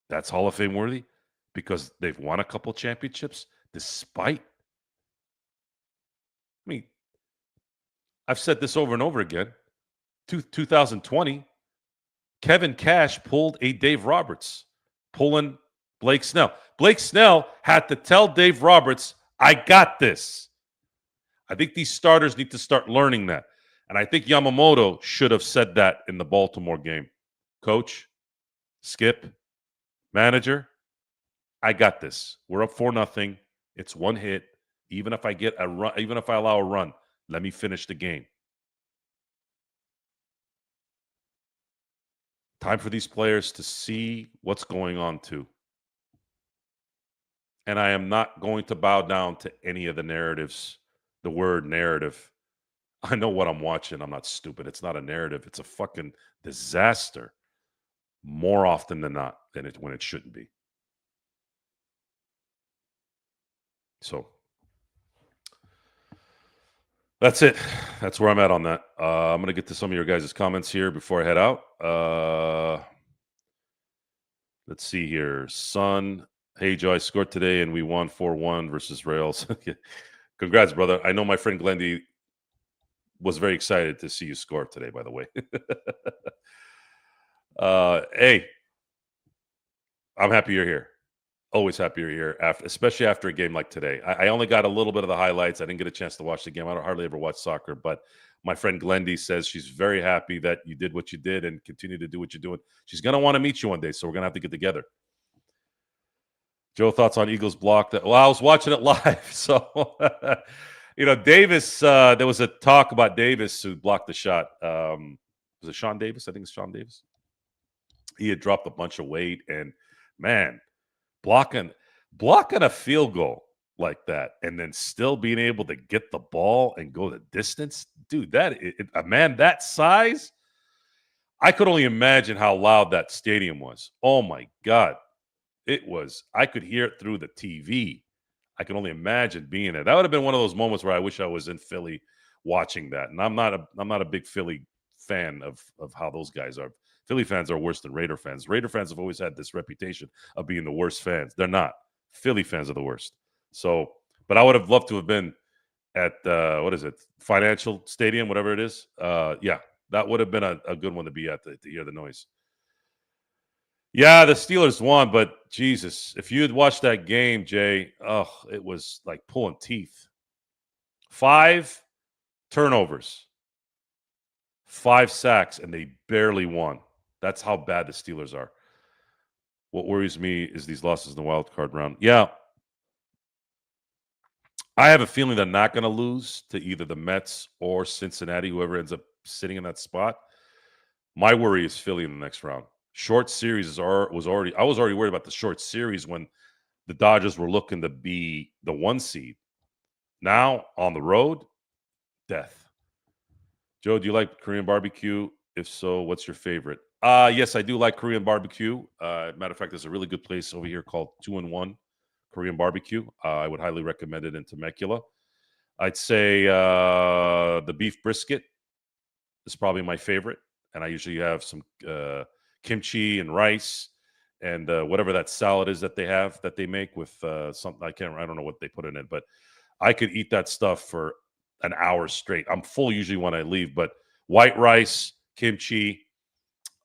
That's Hall of Fame worthy? Because they've won a couple championships despite. I mean, I've said this over and over again. 2020, Kevin Cash pulled a Dave Roberts, pulling Blake Snell. Blake Snell had to tell Dave Roberts, I got this. I think these starters need to start learning that. And I think Yamamoto should have said that in the Baltimore game. Coach, Skip, manager, I got this. We're up 4-0. It's one hit. Even if I get a run, even if I allow a run, let me finish the game. Time for these players to see what's going on too. And I am not going to bow down to any of the narratives. The word narrative. I know what I'm watching. I'm not stupid. It's not a narrative. It's a fucking disaster more often than not than it when it shouldn't be. So that's it. That's where I'm at on that. I'm gonna get to some of your guys' comments here before I head out. Let's see here. Son, hey Joe, I scored today and we won 4-1 versus Rails. Congrats, brother. I know my friend Glendy was very excited to see you score today, by the way. Hey, I'm happy you're here. Always happy you're here, especially after a game like today. I only got a little bit of the highlights. I didn't get a chance to watch the game. I don't hardly ever watch soccer, but my friend Glendy says she's very happy that you did what you did and continue to do what you're doing. She's going to want to meet you one day, so we're going to have to get together. Joe, thoughts on Eagles block? Well, I was watching it live, so Davis. There was a talk about Davis who blocked the shot. Was it Sean Davis? I think it's Sean Davis. He had dropped a bunch of weight, and man, blocking a field goal like that, and then still being able to get the ball and go the distance, dude. A man that size, I could only imagine how loud that stadium was. Oh my God. It was, I could hear it through the TV. I can only imagine being there. That would have been one of those moments where I wish I was in Philly watching that. And I'm not a big Philly fan of how those guys are. Philly fans are worse than Raider fans. Raider fans have always had this reputation of being the worst fans. They're not. Philly fans are the worst. So, but I would have loved to have been at what is it? Financial Stadium, whatever it is. Yeah, that would have been a good one to be at to hear the noise. Yeah, the Steelers won, but Jesus, if you had watched that game, Jay, it was like pulling teeth. 5 turnovers, 5 sacks, and they barely won. That's how bad the Steelers are. What worries me is these losses in the wild card round. Yeah, I have a feeling they're not going to lose to either the Mets or Cincinnati, whoever ends up sitting in that spot. My worry is Philly in the next round. Short series I was already worried about the short series when the Dodgers were looking to be the 1 seed. Now on the road, death. Joe, do you like Korean barbecue? If so, what's your favorite? Yes, I do like Korean barbecue. Matter of fact, there's a really good place over here called 2-in-1 Korean barbecue. I would highly recommend it in Temecula. I'd say the beef brisket is probably my favorite, and I usually have some kimchi and rice and whatever that salad is that they make with something. I don't know what they put in it, but I could eat that stuff for an hour straight. I'm full usually when I leave, but white rice, kimchi.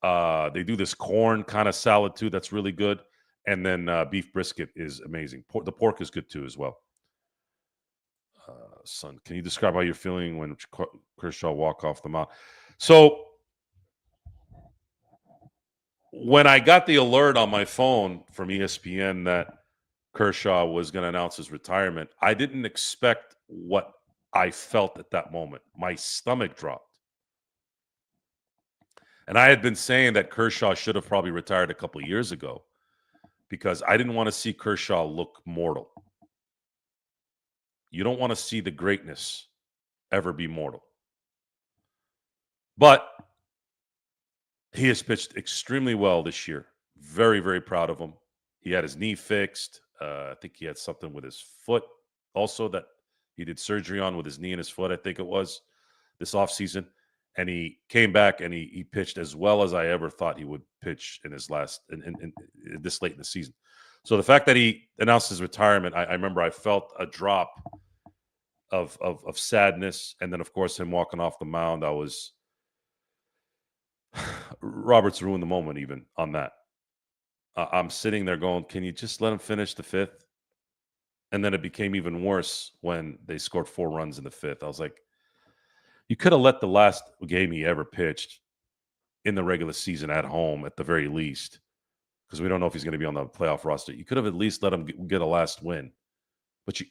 They do this corn kind of salad too. That's really good. And then beef brisket is amazing. The pork is good too as well. Son, can you describe how you're feeling when Kershaw walk off the mound? So when I got the alert on my phone from ESPN that Kershaw was going to announce his retirement, I didn't expect what I felt at that moment. My stomach dropped. And I had been saying that Kershaw should have probably retired a couple of years ago because I didn't want to see Kershaw look mortal. You don't want to see the greatness ever be mortal. But he has pitched extremely well this year. Very, very proud of him. He had his knee fixed. I think he had something with his foot also that he did surgery on with his knee and his foot, I think it was, this offseason. And he came back and he pitched as well as I ever thought he would pitch in his in this late in the season. So the fact that he announced his retirement, I remember I felt a drop of sadness. And then, of course, him walking off the mound, I was Roberts ruined the moment even on that. I'm sitting there going, can you just let him finish the 5th? And then it became even worse when they scored 4 runs in the 5th. I was like, you could have let the last game he ever pitched in the regular season at home at the very least because we don't know if he's going to be on the playoff roster. You could have at least let him get a last win. But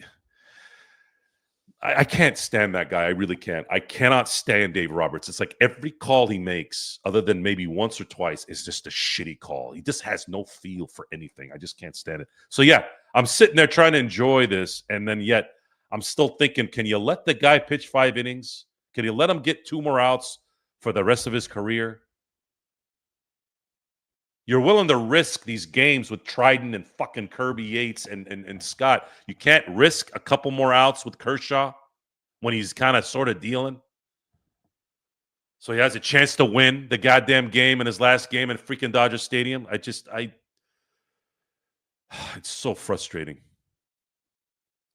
I can't stand that guy. I really can't. I cannot stand Dave Roberts. It's like every call he makes, other than maybe once or twice, is just a shitty call. He just has no feel for anything. I just can't stand it. So yeah, I'm sitting there trying to enjoy this, and then yet I'm still thinking, can you let the guy pitch 5 innings? Can you let him get 2 more outs for the rest of his career? You're willing to risk these games with Trident and fucking Kirby Yates and Scott. You can't risk a couple more outs with Kershaw when he's kind of sort of dealing. So he has a chance to win the goddamn game in his last game in freaking Dodger Stadium. It's so frustrating.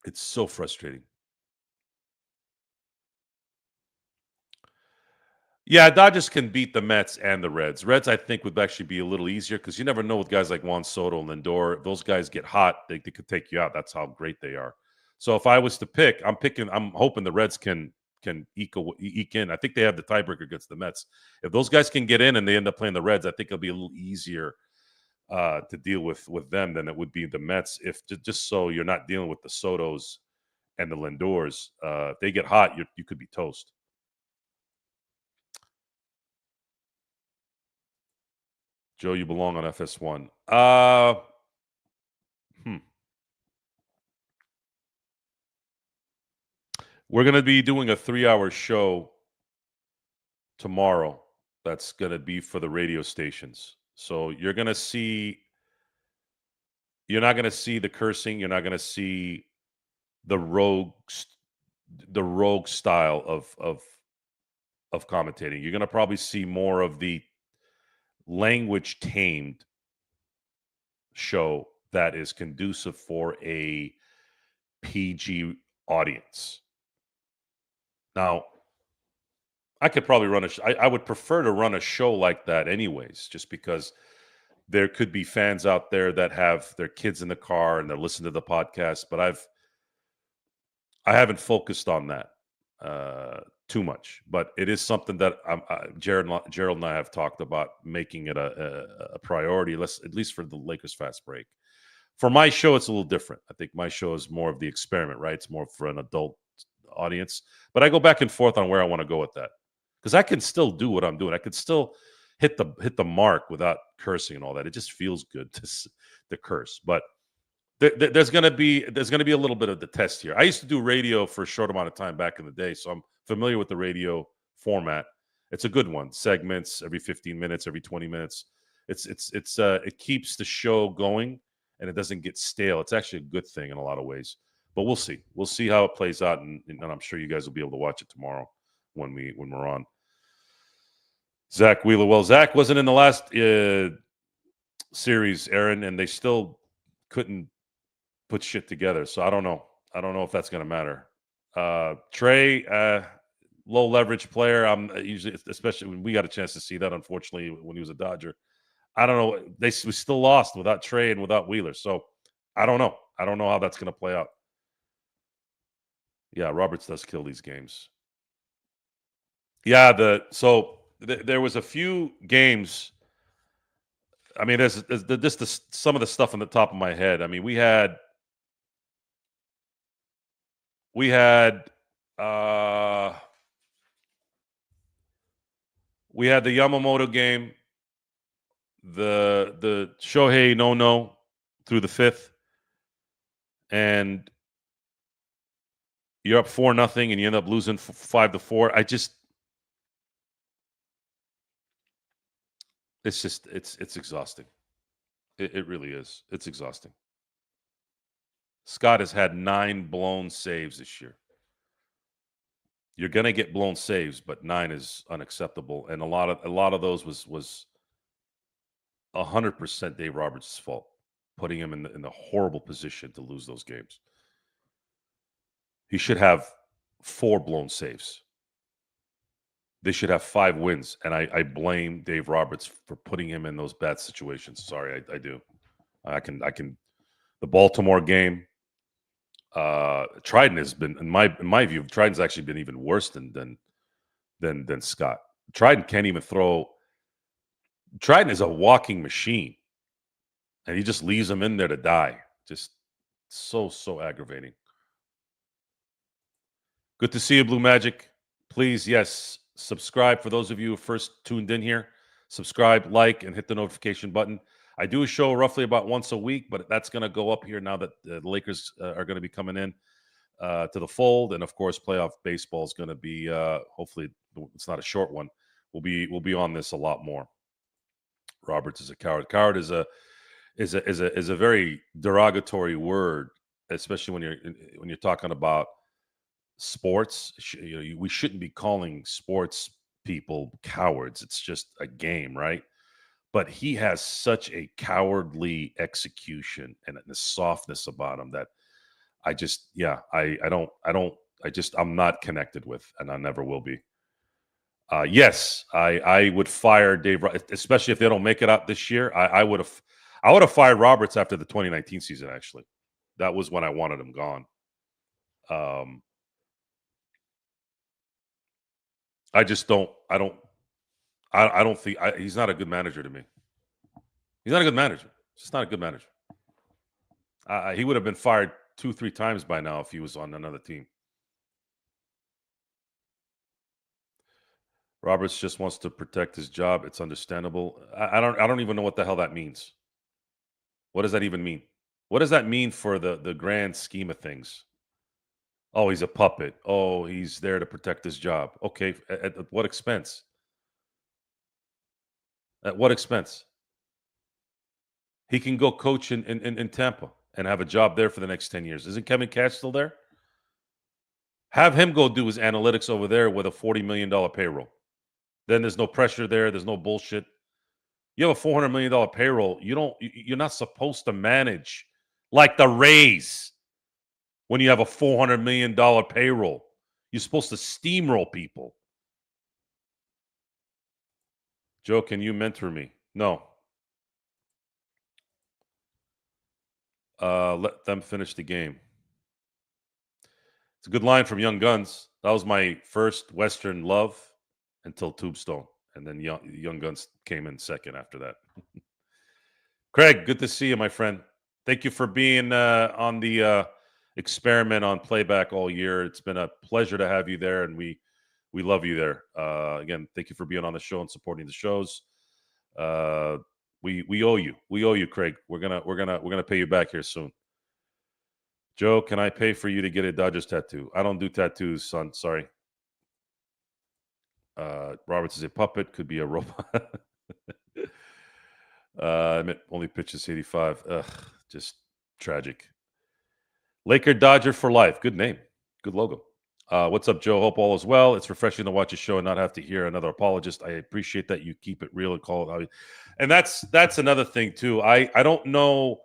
It's so frustrating. Yeah, Dodgers can beat the Mets and the Reds. Reds, I think, would actually be a little easier because you never know with guys like Juan Soto and Lindor. Those guys get hot; they could take you out. That's how great they are. So if I was to pick, I'm hoping the Reds can eke in. I think they have the tiebreaker against the Mets. If those guys can get in and they end up playing the Reds, I think it'll be a little easier to deal with them than it would be the Mets. If just so you're not dealing with the Sotos and the Lindors, if they get hot, you could be toast. Joe, you belong on FS1. We're going to be doing a 3-hour show tomorrow. That's going to be for the radio stations. So you're not going to see the cursing. You're not going to see the rogue style of commentating. You're going to probably see more of the language tamed show that is conducive for a PG audience. Now, I could probably run I would prefer to run a show like that anyways, just because there could be fans out there that have their kids in the car and they're listening to the podcast, but I haven't focused on that too much. But it is something that Gerald and I have talked about making it a priority, at least for the Lakers Fast Break. For my show, it's a little different. I think my show is more of the experiment, right? It's more for an adult audience. But I go back and forth on where I want to go with that, because I can still do what I'm doing. I could still hit the mark without cursing and all that. It just feels good to curse. But there's gonna be a little bit of the test here. I used to do radio for a short amount of time back in the day, so I'm familiar with the radio format. It's a good one. Segments every 15 minutes, every 20 minutes. It keeps the show going and it doesn't get stale. It's actually a good thing in a lot of ways. But we'll see. We'll see how it plays out, and I'm sure you guys will be able to watch it tomorrow when we're on. Zach Wheeler. Well, Zach wasn't in the last series, Aaron, and they still couldn't put shit together. So I don't know. I don't know if that's going to matter. Trey, low leverage player. I'm usually, especially when we got a chance to see that, unfortunately, when he was a Dodger. I don't know. We still lost without Trey and without Wheeler. So I don't know. I don't know how that's going to play out. Yeah, Roberts does kill these games. Yeah, there was a few games. I mean, there's just some of the stuff on the top of my head. I mean, we had the Yamamoto game, the Shohei no through the 5th, and you're up 4-0 and you end up losing 5-4. It's exhausting. It really is. It's exhausting. Scott has had 9 blown saves this year. You're gonna get blown saves, but 9 is unacceptable, and a lot of those was 100% Dave Roberts' fault, putting him in the horrible position to lose those games. He should have 4 blown saves. They should have 5 wins, and I blame Dave Roberts for putting him in those bad situations. Sorry, I do. I can. The Baltimore game, Trident has been, in my view, Trident's actually been even worse than Scott. Trident can't even throw. Trident is a walking machine. and he just leaves them in there to die. Just so aggravating. Good to see you, Blue Magic. Please, yes, subscribe for those of you who first tuned in here. Subscribe, like, and hit the notification button. I do a show roughly about once a week, but that's going to go up here now that the Lakers are going to be coming in to the fold, and of course, playoff baseball is going to be. Hopefully, it's not a short one. We'll be on this a lot more. Roberts is a coward. Coward is a very derogatory word, especially when you're talking about sports. We shouldn't be calling sports people cowards. It's just a game, right? But he has such a cowardly execution and the softness about him that I'm not connected with, and I never will be. Yes, I would fire Dave, especially if they don't make it out this year. I would have fired Roberts after the 2019 season. Actually, that was when I wanted him gone. Um, I just don't. I don't think he's not a good manager to me. He's not a good manager. He's just not a good manager. He would have been fired 2, 3 times by now if he was on another team. Roberts just wants to protect his job. It's understandable. I don't even know what the hell that means. What does that even mean? What does that mean for the grand scheme of things? Oh, he's a puppet. Oh, he's there to protect his job. Okay, at what expense? At what expense? He can go coach in Tampa and have a job there for the next 10 years. Isn't Kevin Cash still there? Have him go do his analytics over there with a $40 million payroll. Then there's no pressure there. There's no bullshit. You have a $400 million payroll. You're not supposed to manage like the Rays when you have a $400 million payroll. You're supposed to steamroll people. Joe, can you mentor me? No. Let them finish the game. It's a good line from Young Guns. That was my first Western love until Tombstone. And then Young Guns came in second after that. Craig, good to see you, my friend. Thank you for being on the experiment on playback all year. It's been a pleasure to have you there, and we love you there. Again, thank you for being on the show and supporting the shows. We owe you. We owe you, Craig. We're gonna pay you back here soon. Joe, can I pay for you to get a Dodgers tattoo? I don't do tattoos, son. Sorry. Roberts is a puppet. Could be a robot. Emmet only pitches 85. Ugh, just tragic. Laker Dodger for life. Good name. Good logo. What's up, Joe? Hope all is well. It's refreshing to watch a show and not have to hear another apologist. I appreciate that you keep it real and call it out. And that's another thing too. I don't know.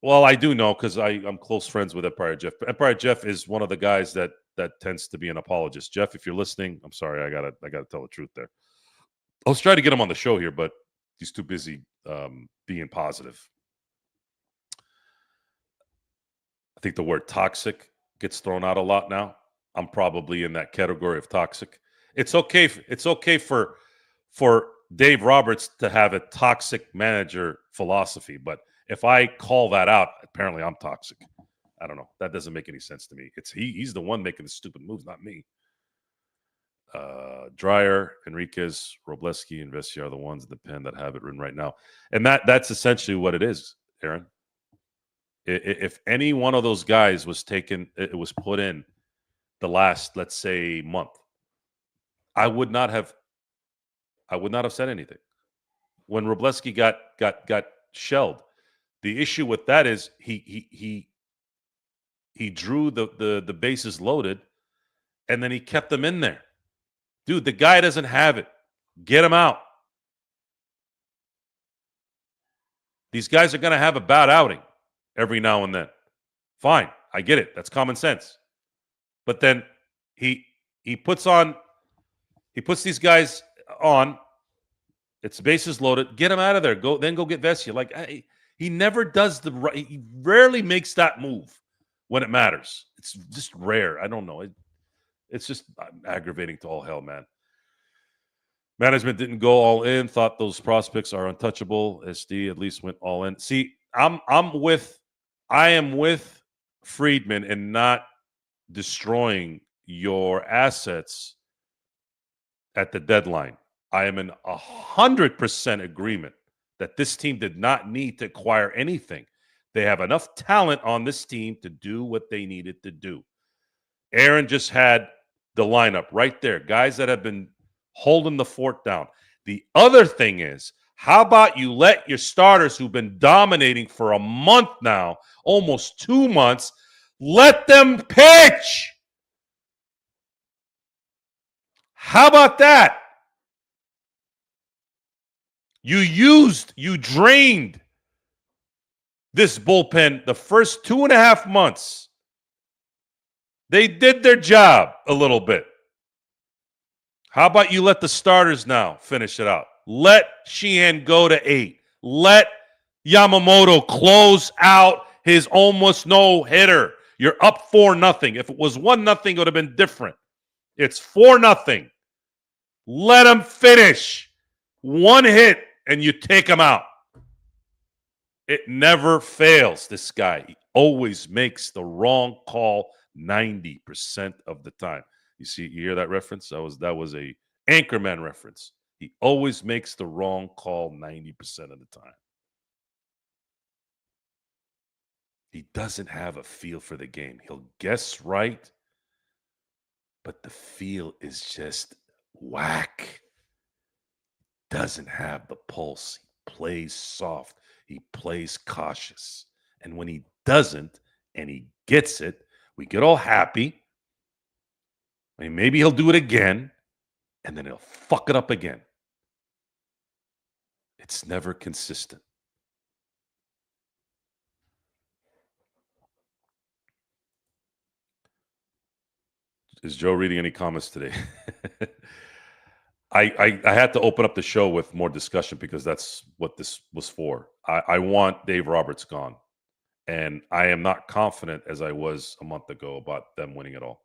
Well, I do know because I'm close friends with Empire Jeff. Empire Jeff is one of the guys that tends to be an apologist. Jeff, if you're listening, I'm sorry. I gotta tell the truth there. I was trying to get him on the show here, but he's too busy being positive. I think the word toxic gets thrown out a lot now. I'm probably in that category of toxic. It's okay. It's okay for Dave Roberts to have a toxic manager philosophy, but if I call that out, apparently I'm toxic. I don't know. That doesn't make any sense to me. It's he's the one making the stupid moves, not me. Dreyer, Enriquez, Robleski, and Vessi are the ones in the pen that have it written right now, and that's essentially what it is, Aaron. If any one of those guys was taken, it was put in the last, let's say, month, I would not have said anything. When Robleski got shelled, the issue with that is he drew the bases loaded, and then he kept them in there. Dude, the guy doesn't have it. Get him out. These guys are going to have a bad outing every now and then. Fine, I get it. That's common sense. But then he puts these guys on. It's bases loaded. Get him out of there. Go get Vessia. Like he never does the right. He rarely makes that move when it matters. It's just rare. I don't know. It's just aggravating to all hell, man. Management didn't go all in, thought those prospects are untouchable. SD at least went all in. See, I am with Friedman in not destroying your assets at the deadline. I am in 100% agreement that this team did not need to acquire anything. They have enough talent on this team to do what they needed to do. Aaron just had the lineup right there, guys that have been holding the fort down. The other thing is, how about you let your starters who've been dominating for a month now, almost 2 months, let them pitch? How about that? You drained this bullpen the first 2.5 months. They did their job a little bit. How about you let the starters now finish it out? Let Sheehan go to 8. Let Yamamoto close out his almost no hitter. You're up 4-0. If it was 1-0, it would have been different. It's 4-0. Let him finish. One hit and you take him out. It never fails, this guy. He always makes the wrong call 90% of the time. You see, you hear that reference? That was a Anchorman reference. He always makes the wrong call 90% of the time. He doesn't have a feel for the game. He'll guess right, but the feel is just whack. Doesn't have the pulse. He plays soft. He plays cautious. And when he doesn't and he gets it, we get all happy. I mean, maybe he'll do it again, and then he'll fuck it up again. It's never consistent. Is Joe reading any comments today? I had to open up the show with more discussion because that's what this was for. I want Dave Roberts gone. And I am not confident as I was a month ago about them winning it all.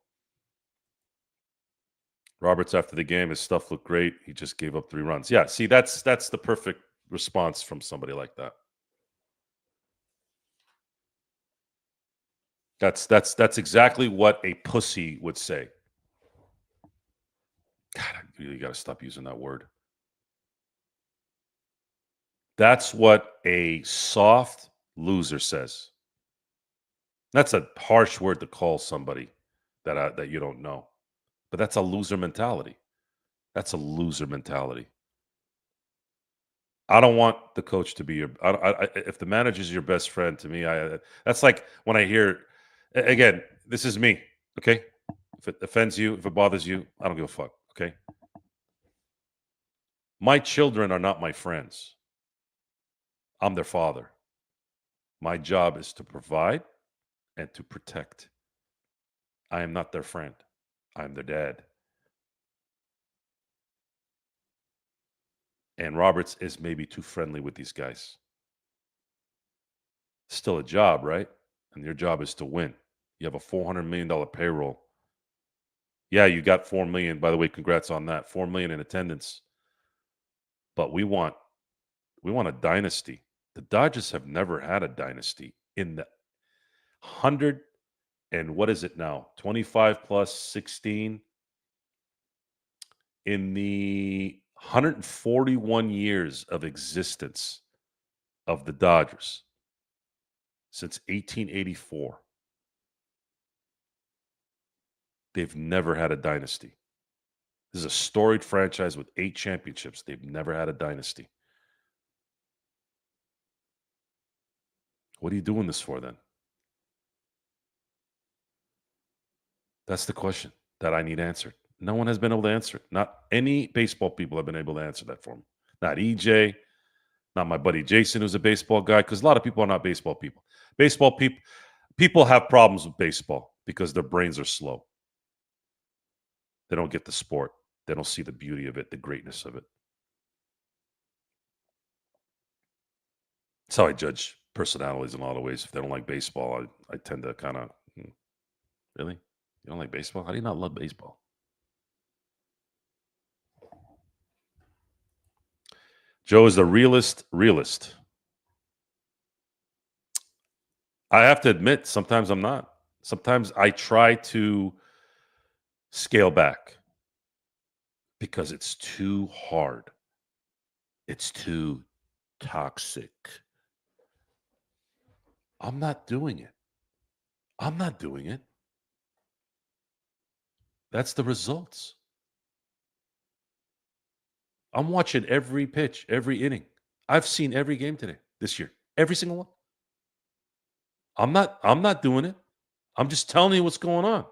Roberts, after the game, his stuff looked great. He just gave up 3 runs. Yeah, see, that's the perfect response from somebody like that. That's exactly what a pussy would say. God, I really got to stop using that word. That's what a soft loser says. That's a harsh word to call somebody that you don't know, but that's a loser mentality. That's a loser mentality. I don't want the coach to be your. If the manager's your best friend, to me, that's like when I hear. Again, this is me. Okay, if it offends you, if it bothers you, I don't give a fuck. Okay, my children are not my friends. I'm their father. My job is to provide and to protect. I am not their friend. I'm their dad. And Roberts is maybe too friendly with these guys. Still a job, right? And your job is to win. You have a $400 million payroll. Yeah, you got 4 million. By the way, congrats on that. 4 million in attendance. But we want a dynasty. The Dodgers have never had a dynasty in the 100 and what is it now? 25 plus 16 in the 141 years of existence of the Dodgers since 1884. They've never had a dynasty. This is a storied franchise with 8 championships. They've never had a dynasty. What are you doing this for then? That's the question that I need answered. No one has been able to answer it. Not any baseball people have been able to answer that for me. Not EJ, not my buddy Jason, who's a baseball guy, because a lot of people are not baseball people. Baseball people have problems with baseball because their brains are slow. They don't get the sport. They don't see the beauty of it, the greatness of it. That's how I judge personalities in a lot of ways. If they don't like baseball, I tend to kind of, really? You don't like baseball? How do you not love baseball? Joe is the realist. I have to admit, sometimes I'm not. Sometimes I try to scale back because it's too hard. It's too toxic. I'm not doing it. I'm not doing it. That's the results. I'm watching every pitch, every inning. I've seen every game today this year. Every single one. I'm not doing it. I'm just telling you what's going on.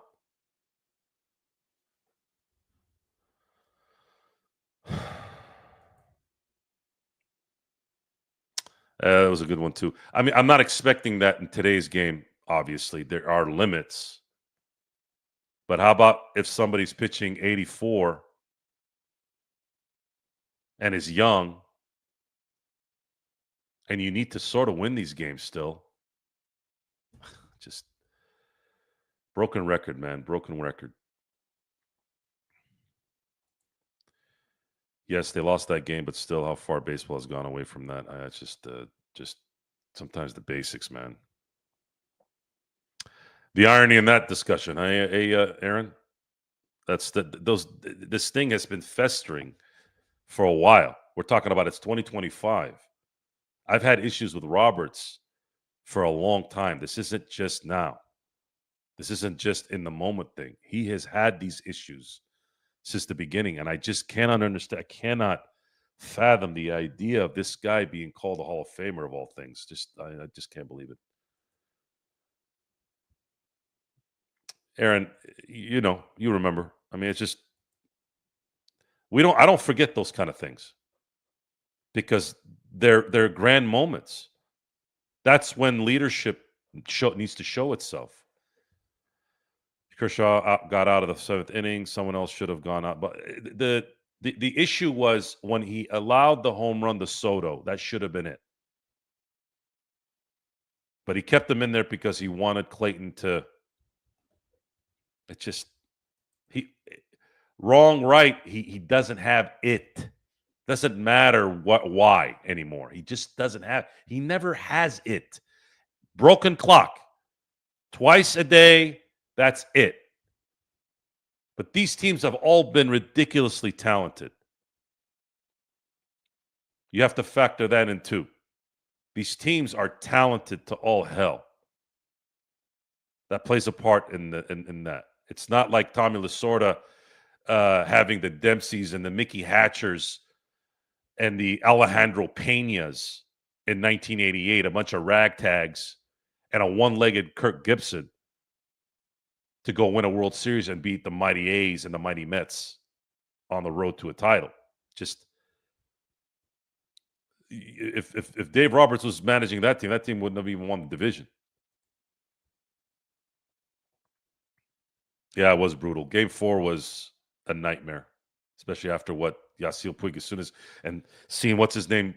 That was a good one too. I mean, I'm not expecting that in today's game. Obviously, there are limits. But how about if somebody's pitching 84 and is young, and you need to sort of win these games still? Just broken record, man. Broken record. Yes, they lost that game, but still, how far baseball has gone away from that? It's just sometimes the basics, man. The irony in that discussion, Aaron. That's this thing has been festering for a while. We're talking about it's 2025. I've had issues with Roberts for a long time. This isn't just now. This isn't just in the moment thing. He has had these issues since the beginning, and I just cannot understand. I cannot fathom the idea of this guy being called a Hall of Famer of all things. I just can't believe it. Aaron, you remember. I mean, it's just we don't. I don't forget those kind of things because they're grand moments. That's when leadership needs to show itself. Kershaw got out of the seventh inning. Someone else should have gone out. But the issue was when he allowed the home run to Soto. That should have been it. But he kept him in there because he wanted Clayton to. It just he wrong, right. He doesn't have it. Doesn't matter why anymore. He just doesn't have. He never has it. Broken clock. Twice a day. That's it. But these teams have all been ridiculously talented. You have to factor that in too. These teams are talented to all hell. That plays a part in that. It's not like Tommy Lasorda having the Dempseys and the Mickey Hatchers and the Alejandro Peñas in 1988, a bunch of ragtags and a one-legged Kirk Gibson to go win a World Series and beat the mighty A's and the mighty Mets on the road to a title. Just if Dave Roberts was managing that team wouldn't have even won the division. Yeah, it was brutal. Game 4 was a nightmare, especially after what Yasiel Puig, as soon as and seeing what's his name,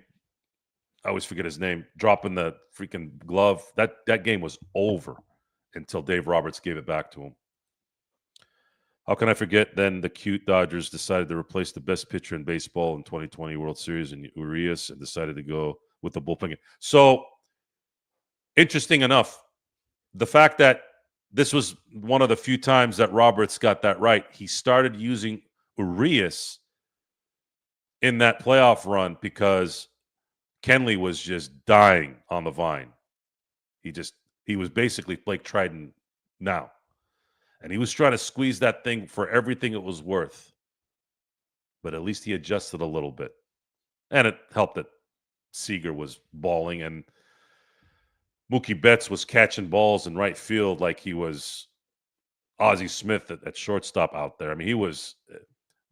I always forget his name, dropping the freaking glove. That game was over until Dave Roberts gave it back to him. How can I forget then the cute Dodgers decided to replace the best pitcher in baseball in 2020 World Series in Urias and decided to go with the bullpen. So, interesting enough, the fact that this was one of the few times that Roberts got that right, he started using Urias in that playoff run because Kenley was just dying on the vine. He was basically Blake Triton now. And he was trying to squeeze that thing for everything it was worth. But at least he adjusted a little bit. And it helped that Seager was balling and Mookie Betts was catching balls in right field like he was Ozzie Smith at shortstop out there. I mean, he was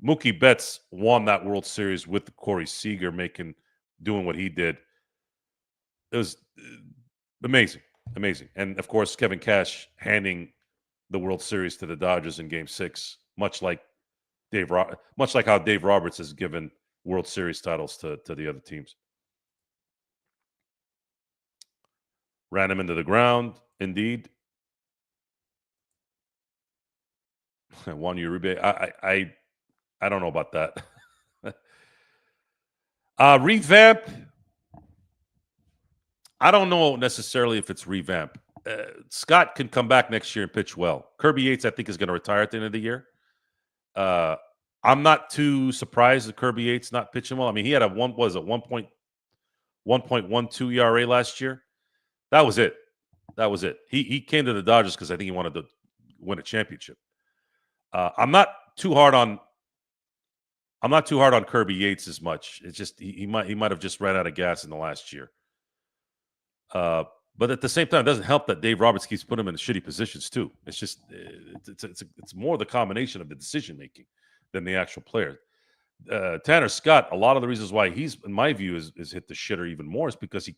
Mookie Betts won that World Series with Corey Seager doing what he did. It was amazing, amazing. And of course, Kevin Cash handing the World Series to the Dodgers in Game 6, much like how Dave Roberts has given World Series titles to the other teams. Ran him into the ground, indeed. Juan Uribe. I don't know about that. Revamp. I don't know necessarily if it's revamp. Scott can come back next year and pitch well. Kirby Yates, I think, is going to retire at the end of the year. Uh, I'm not too surprised that Kirby Yates not pitching well. I mean, he had a 1.12 ERA last year. That was it. That was it. He came to the Dodgers because I think he wanted to win a championship. I'm not too hard on Kirby Yates as much. It's just he might have just ran out of gas in the last year. But at the same time, it doesn't help that Dave Roberts keeps putting him in shitty positions too. It's just it's more the combination of the decision making than the actual player. Tanner Scott, a lot of the reasons why he's, in my view, is hit the shitter even more is because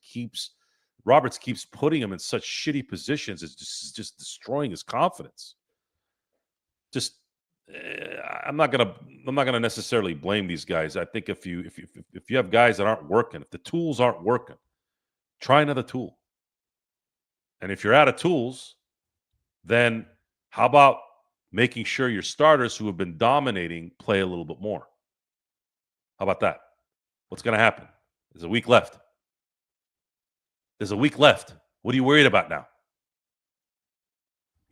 Roberts keeps putting him in such shitty positions. It's just destroying his confidence. Just I'm not gonna necessarily blame these guys. I think if you have guys that aren't working, if the tools aren't working, try another tool. And if you're out of tools, then how about making sure your starters who have been dominating play a little bit more? How about that? What's going to happen? There's a week left. What are you worried about now?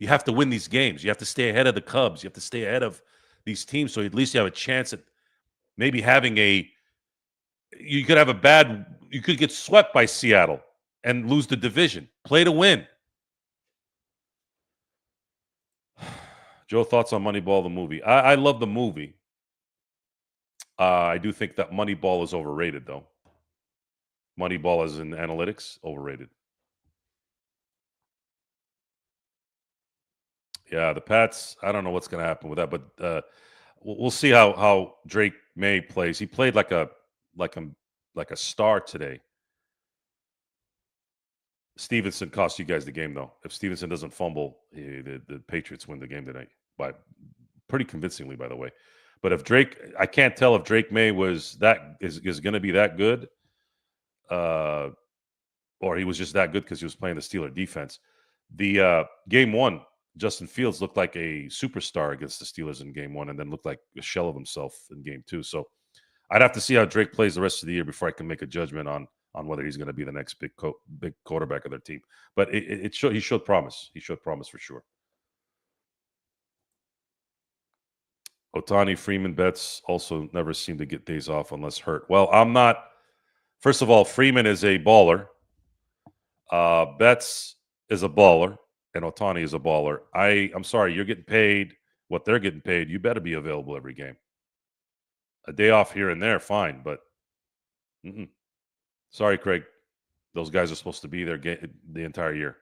You have to win these games. You have to stay ahead of the Cubs. You have to stay ahead of these teams so at least you have a chance at maybe having you could get swept by Seattle and lose the division. Play to win. Joe, thoughts on Moneyball, the movie? I love the movie. I do think that Moneyball is overrated, though. Moneyball as in analytics, overrated. Yeah, the Pats, I don't know what's going to happen with that, but we'll see how Drake May plays. He played like a star today. Stevenson cost you guys the game, though. If Stevenson doesn't fumble, the Patriots win the game tonight by pretty convincingly, by the way. But I can't tell if Drake May is going to be that good, or he was just that good because he was playing the Steeler defense. The game one, Justin Fields looked like a superstar against the Steelers in game one, and then looked like a shell of himself in game two. So I'd have to see how Drake plays the rest of the year before I can make a judgment on whether he's going to be the next big quarterback of their team. But he showed promise. He showed promise for sure. Otani, Freeman, Betts also never seem to get days off unless hurt. Well, I'm not. First of all, Freeman is a baller. Betts is a baller, and Otani is a baller. I'm sorry, you're getting paid what they're getting paid. You better be available every game. A day off here and there, fine, but sorry, Craig. Those guys are supposed to be there the entire year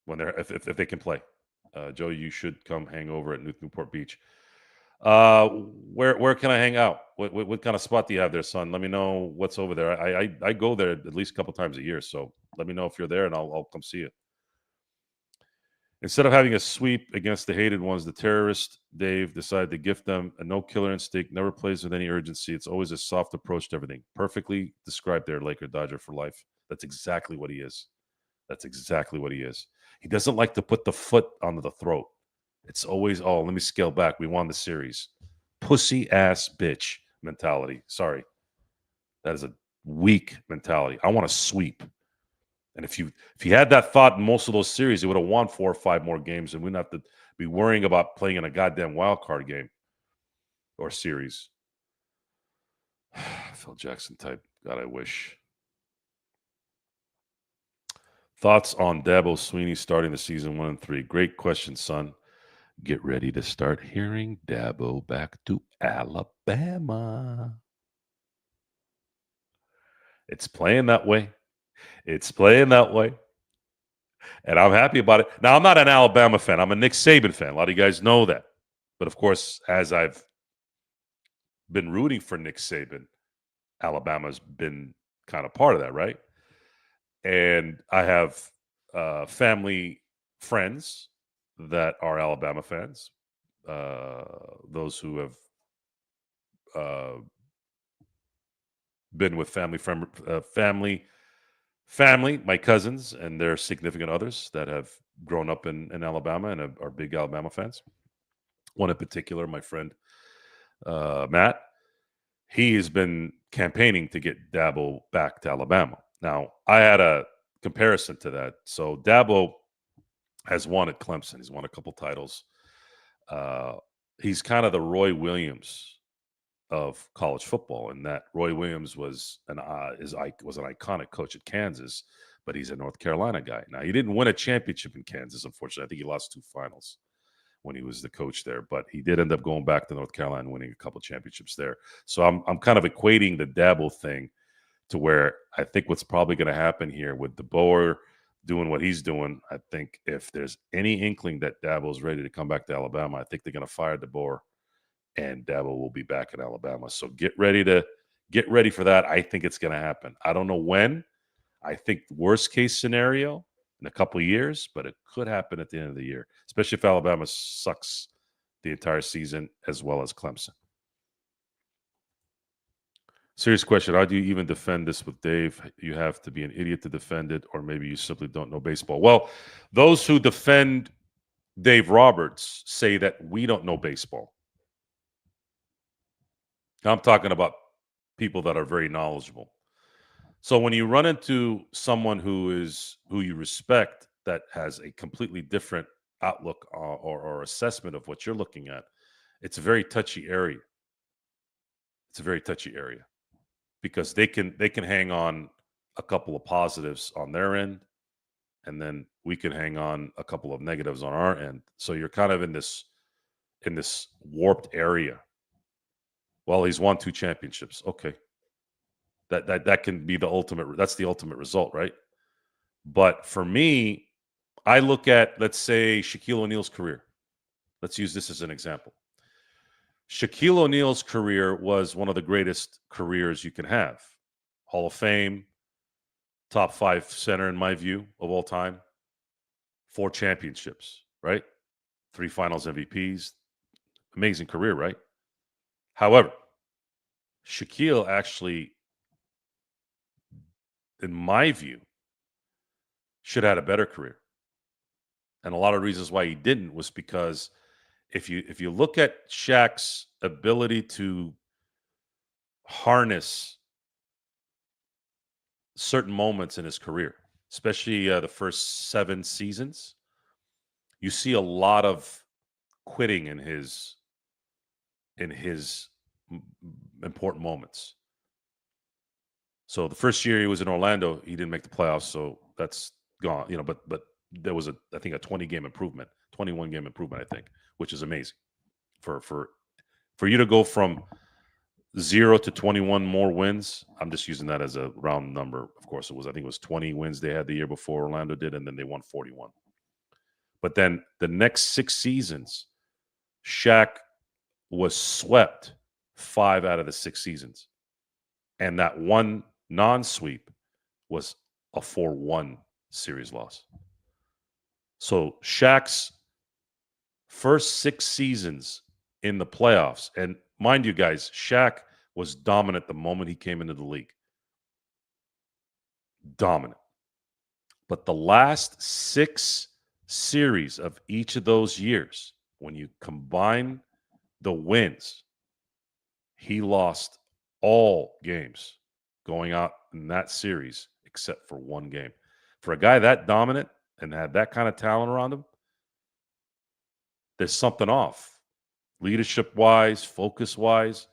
when if they can play. Joe, you should come hang over at Newport Beach. Where can I hang out? What kind of spot do you have there, son? Let me know what's over there. I go there at least a couple times a year, so let me know if you're there, and I'll come see you. Instead of having a sweep against the hated ones, the terrorist Dave decided to gift them a no-killer instinct, never plays with any urgency. It's always a soft approach to everything. Perfectly described there, Laker Dodger for life. That's exactly what he is. That's exactly what he is. He doesn't like to put the foot on the throat. It's always, let me scale back. We won the series. Pussy ass bitch mentality. Sorry. That is a weak mentality. I want to sweep. And if you had that thought in most of those series, you would have won 4 or 5 more games, and we wouldn't have to be worrying about playing in a goddamn wild card game or series. Phil Jackson type. God, I wish. Thoughts on Dabo Sweeney starting the season 1 and 3? Great question, son. Get ready to start hearing Dabo back to Alabama. It's playing that way. And I'm happy about it. Now, I'm not an Alabama fan. I'm a Nick Saban fan. A lot of you guys know that. But, of course, as I've been rooting for Nick Saban, Alabama's been kind of part of that, right? And I have family friends that are Alabama fans, those who have been with family, my cousins and their significant others that have grown up in Alabama and are big Alabama fans. One in particular, my friend Matt, he has been campaigning to get Dabo back to Alabama. Now, I had a comparison to that. So Dabo has won at Clemson. He's won a couple titles. Uh, he's kind of the Roy Williams of college football, and that Roy Williams was was an iconic coach at Kansas, but he's a North Carolina guy. Now, he didn't win a championship in Kansas, unfortunately. I think he lost 2 finals when he was the coach there, but he did end up going back to North Carolina and winning a couple championships there. So I'm kind of equating the Dabo thing to where I think what's probably going to happen here with DeBoer doing what he's doing. I think if there's any inkling that Dabo's ready to come back to Alabama, I think they're going to fire DeBoer and Dabo will be back in Alabama. So get ready for that. I think it's going to happen. I don't know when. I think worst case scenario in a couple of years, but it could happen at the end of the year, especially if Alabama sucks the entire season as well as Clemson. Serious question. How do you even defend this with Dave? You have to be an idiot to defend it, or maybe you simply don't know baseball. Well, those who defend Dave Roberts say that we don't know baseball. I'm talking about people that are very knowledgeable. So when you run into someone who you respect that has a completely different outlook or assessment of what you're looking at, it's a very touchy area. It's a very touchy area because they can hang on a couple of positives on their end, and then we can hang on a couple of negatives on our end. So you're kind of in this warped area. Well, he's won 2 championships. Okay. That can be the ultimate. That's the ultimate result, right? But for me, I look at, let's say, Shaquille O'Neal's career. Let's use this as an example. Shaquille O'Neal's career was one of the greatest careers you can have. Hall of Fame, top 5 center in my view of all time. 4 championships, right? 3 finals MVPs. Amazing career, right? However, Shaquille actually, in my view, should have had a better career. And a lot of reasons why he didn't was because if you look at Shaq's ability to harness certain moments in his career, especially the first 7 seasons, you see a lot of quitting in his important moments. So the first year he was in Orlando, he didn't make the playoffs, so that's gone. But there was I think a 20-game improvement, 21-game improvement, I think, which is amazing for you to go from 0 to 21 more wins. I'm just using that as a round number. Of course, I think it was 20 wins they had the year before Orlando did, and then they won 41. But then the next 6 seasons, Shaq was swept 5 out of the 6 seasons. And that one non-sweep was a 4-1 series loss. So Shaq's first 6 seasons in the playoffs, and mind you guys, Shaq was dominant the moment he came into the league. Dominant. But the last 6 series of each of those years, when you combine the wins, he lost all games going out in that series except for 1 game. For a guy that dominant and had that kind of talent around him, there's something off. Leadership-wise, focus-wise.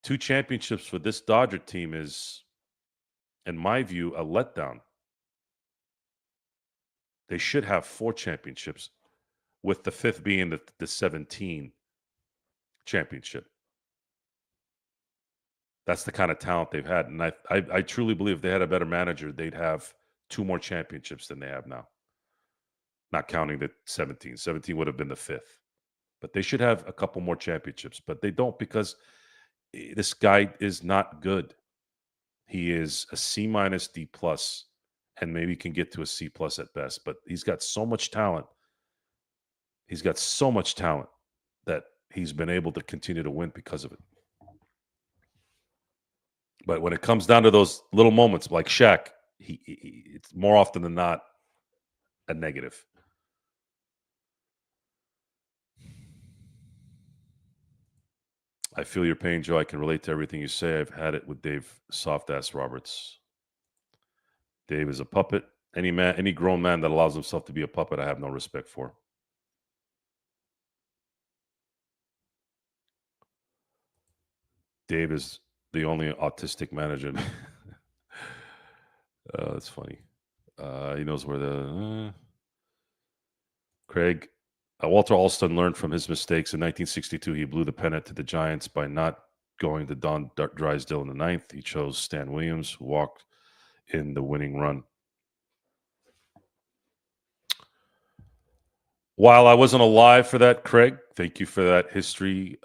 2 championships for this Dodger team is, in my view, a letdown. They should have 4 championships, with the 5th being the 17 championship. That's the kind of talent they've had. And I truly believe if they had a better manager, they'd have 2 more championships than they have now. Not counting the 17. 17 would have been the 5th. But they should have a couple more championships. But they don't, because this guy is not good. He is a C-, D+, and maybe can get to a C+ at best. But he's got so much talent. He's got so much talent that he's been able to continue to win because of it. But when it comes down to those little moments like Shaq, it's more often than not a negative. I feel your pain, Joe. I can relate to everything you say. I've had it with Dave Soft Ass Roberts. Dave is a puppet. Any grown man that allows himself to be a puppet, I have no respect for. Dave is the only autistic manager. That's funny. He knows where the Craig. Walter Alston learned from his mistakes. In 1962, he blew the pennant to the Giants by not going to Don Drysdale in the ninth. He chose Stan Williams, who walked in the winning run. While I wasn't alive for that, Craig, thank you for that history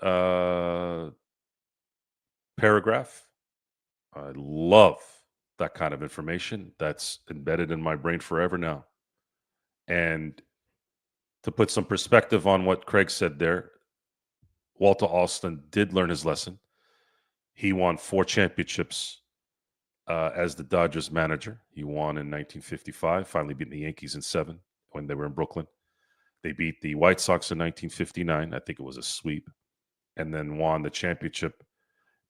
paragraph. I love that kind of information. That's embedded in my brain forever now. And to put some perspective on what Craig said there, Walter Alston did learn his lesson. He won 4 championships as the Dodgers manager. He won in 1955, finally beating the Yankees in 7 when they were in Brooklyn. They beat the White Sox in 1959. I think it was a sweep. And then won the championship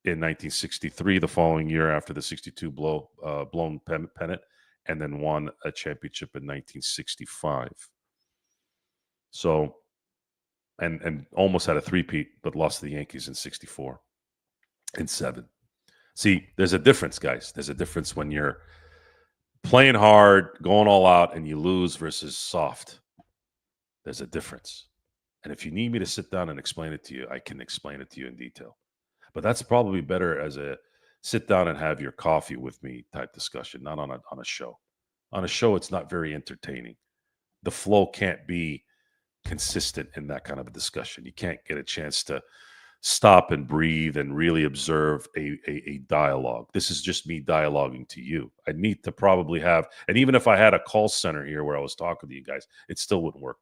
in 1963, the following year after the 62 blown pennant, and then won a championship in 1965. So, and almost had a three-peat, but lost to the Yankees in 64 and 7. See, there's a difference, guys. There's a difference when you're playing hard, going all out, and you lose versus soft. There's a difference. And if you need me to sit down and explain it to you, I can explain it to you in detail. But that's probably better as a sit down and have your coffee with me type discussion, not on a show. On a show, it's not very entertaining. The flow can't be consistent in that kind of a discussion. You can't get a chance to stop and breathe and really observe a dialogue. This is just me dialoguing to you. I need to probably have, and even if I had a call center here where I was talking to you guys, it still wouldn't work.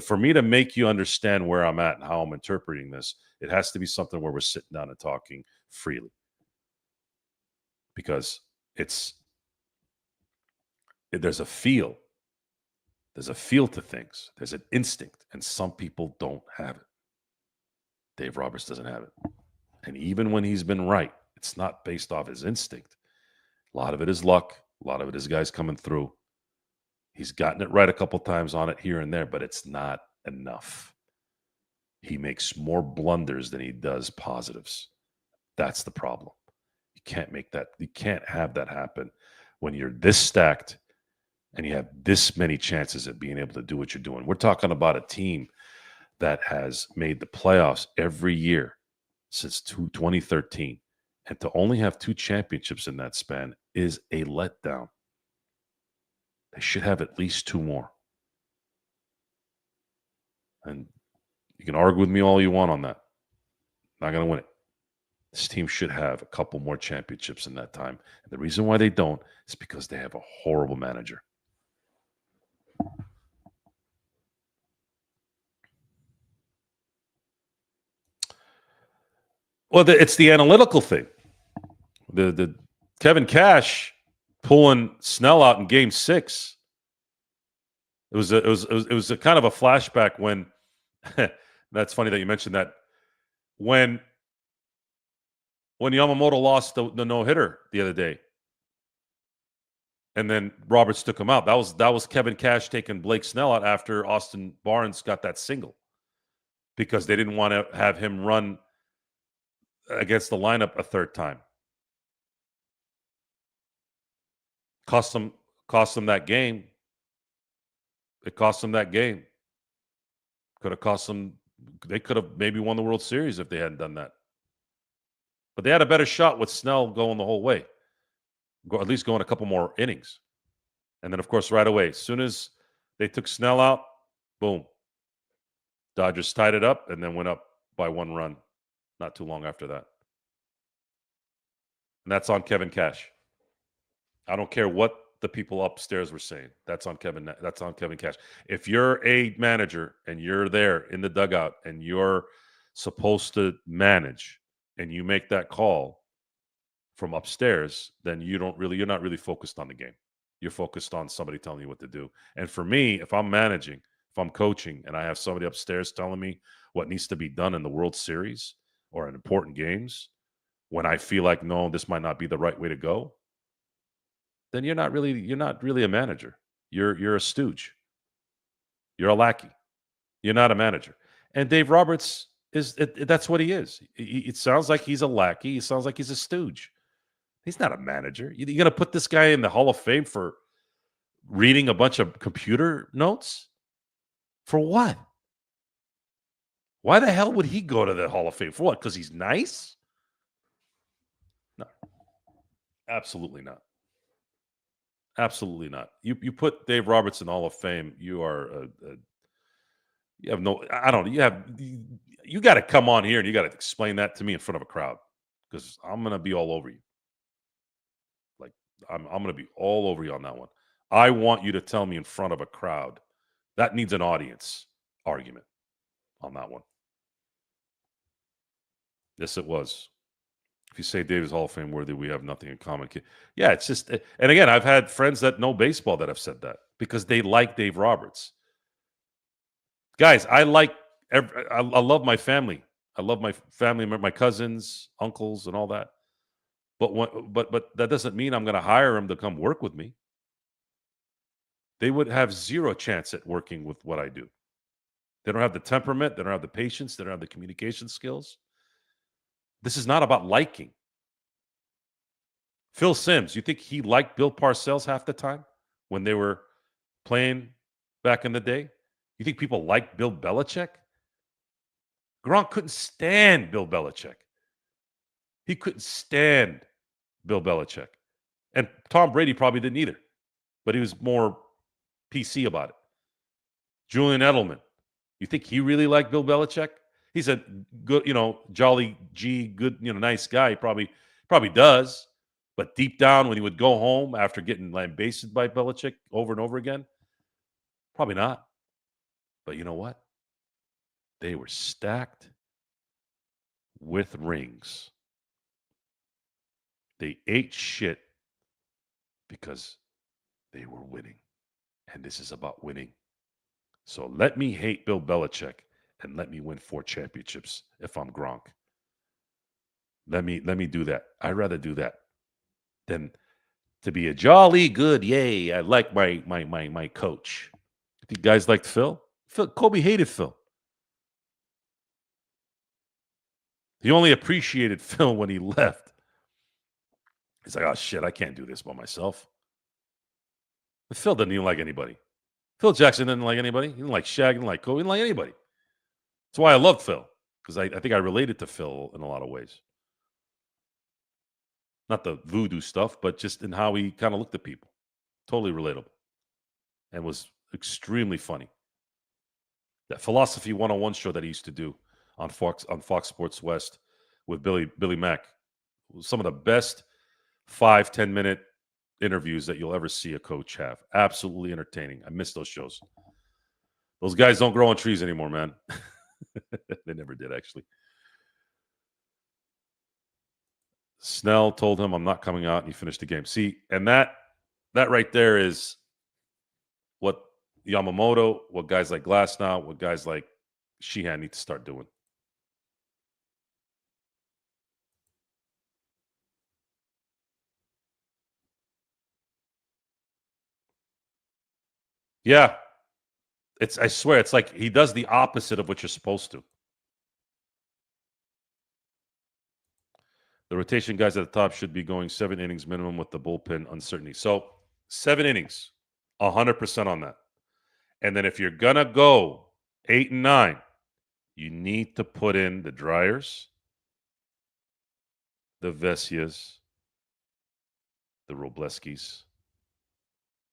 For me to make you understand where I'm at and how I'm interpreting this, it has to be something where we're sitting down and talking freely. Because there's a feel. There's a feel to things. There's an instinct, and some people don't have it. Dave Roberts doesn't have it. And even when he's been right, it's not based off his instinct. A lot of it is luck. A lot of it is guys coming through. He's gotten it right a couple times on it here and there, but it's not enough. He makes more blunders than he does positives. That's the problem. You can't make that. You can't have that happen when you're this stacked and you have this many chances at being able to do what you're doing. We're talking about a team that has made the playoffs every year since 2013. And to only have 2 championships in that span is a letdown. They should have at least 2 more. And you can argue with me all you want on that. Not going to win it. This team should have a couple more championships in that time. And the reason why they don't is because they have a horrible manager. Well, it's the analytical thing. The Kevin Cash pulling Snell out in Game 6. It was a kind of a flashback when. That's funny that you mentioned that. When Yamamoto lost the no-hitter the other day, and then Roberts took him out. That was Kevin Cash taking Blake Snell out after Austin Barnes got that single because they didn't want to have him run against the lineup a third time. Cost them that game. It cost them that game. Could have cost them. They could have maybe won the World Series if they hadn't done that. But they had a better shot with Snell going the whole way. At least going a couple more innings. And then, of course, right away, as soon as they took Snell out, boom. Dodgers tied it up and then went up by 1 run not too long after that. And that's on Kevin Cash. I don't care what the people upstairs were saying. That's on Kevin Cash. If you're a manager and you're there in the dugout and you're supposed to manage and you make that call from upstairs, then you're not really focused on the game. You're focused on somebody telling you what to do. And for me, if I'm managing, if I'm coaching and I have somebody upstairs telling me what needs to be done in the World Series, or in important games, when I feel like, no, this might not be the right way to go, then you're not really a manager. You're a stooge. You're a lackey. You're not a manager. And Dave Roberts that's what he is. It sounds like he's a lackey. He sounds like he's a stooge. He's not a manager. You're going to put this guy in the Hall of Fame for reading a bunch of computer notes? For what? Why the hell would he go to the Hall of Fame? For what? Because he's nice? No, absolutely not. Absolutely not. You put Dave Roberts in the Hall of Fame, you are you have no. I don't. You got to come on here and you got to explain that to me in front of a crowd because I'm gonna be all over you. Like I'm gonna be all over you on that one. I want you to tell me in front of a crowd. That needs an audience argument on that one. Yes, it was. If you say Dave is Hall of Fame worthy, we have nothing in common. Yeah, it's just, and again, I've had friends that know baseball that have said that because they like Dave Roberts. Guys, I love my family. I love my family, my cousins, uncles, and all that. But that doesn't mean I'm going to hire them to come work with me. They would have zero chance at working with what I do. They don't have the temperament. They don't have the patience. They don't have the communication skills. This is not about liking. Phil Simms, you think he liked Bill Parcells half the time when they were playing back in the day? You think people liked Bill Belichick? Gronk couldn't stand Bill Belichick. He couldn't stand Bill Belichick. And Tom Brady probably didn't either, but he was more PC about it. Julian Edelman, you think he really liked Bill Belichick? He's a good, jolly G, good, nice guy. He probably does. But deep down, when he would go home after getting lambasted by Belichick over and over again, probably not. But you know what? They were stacked with rings. They ate shit because they were winning. And this is about winning. So let me hate Bill Belichick and let me win 4 championships if I'm Gronk. Let me do that. I'd rather do that than to be a jolly good, yay, I like my coach. You think guys liked Phil? Kobe hated Phil. He only appreciated Phil when he left. He's like, oh shit, I can't do this by myself. But Phil didn't even like anybody. Phil Jackson didn't like anybody. He didn't like Shaq, didn't like Kobe, he didn't like anybody. That's why I love Phil. Because I think I related to Phil in a lot of ways. Not the voodoo stuff, but just in how he kind of looked at people. Totally relatable. And was extremely funny. That Philosophy 101 show that he used to do on Fox Sports West with Billy Mack. Some of the best 5-10 minute interviews that you'll ever see a coach have. Absolutely entertaining. I miss those shows. Those guys don't grow on trees anymore, man. They never did, actually. Snell told him, I'm not coming out, and he finished the game. See, and that right there is what Yamamoto, what guys like Glasnow, what guys like Sheehan need to start doing. Yeah. I swear, it's like he does the opposite of what you're supposed to. The rotation guys at the top should be going 7 innings minimum with the bullpen uncertainty. So 7 innings, 100% on that. And then if you're going to go 8 and 9, you need to put in the Dryers, the Vesias, the Robleskis.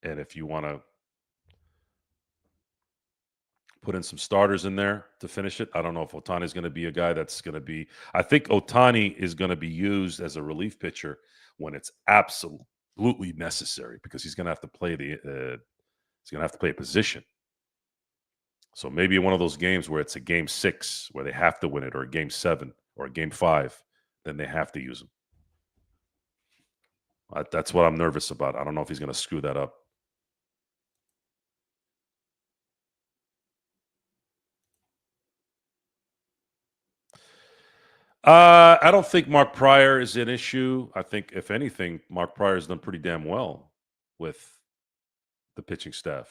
And if you want to put in some starters in there to finish it, I don't know if Ohtani is going to be a guy that's going to be. I think Ohtani is going to be used as a relief pitcher when it's absolutely necessary because he's going to have to play he's going to have to play a position. So maybe one of those games where it's a game 6 where they have to win it, or a game 7 or a game 5, then they have to use him. That's what I'm nervous about. I don't know if he's going to screw that up. I don't think Mark Pryor is an issue. I think, if anything, Mark Pryor has done pretty damn well with the pitching staff.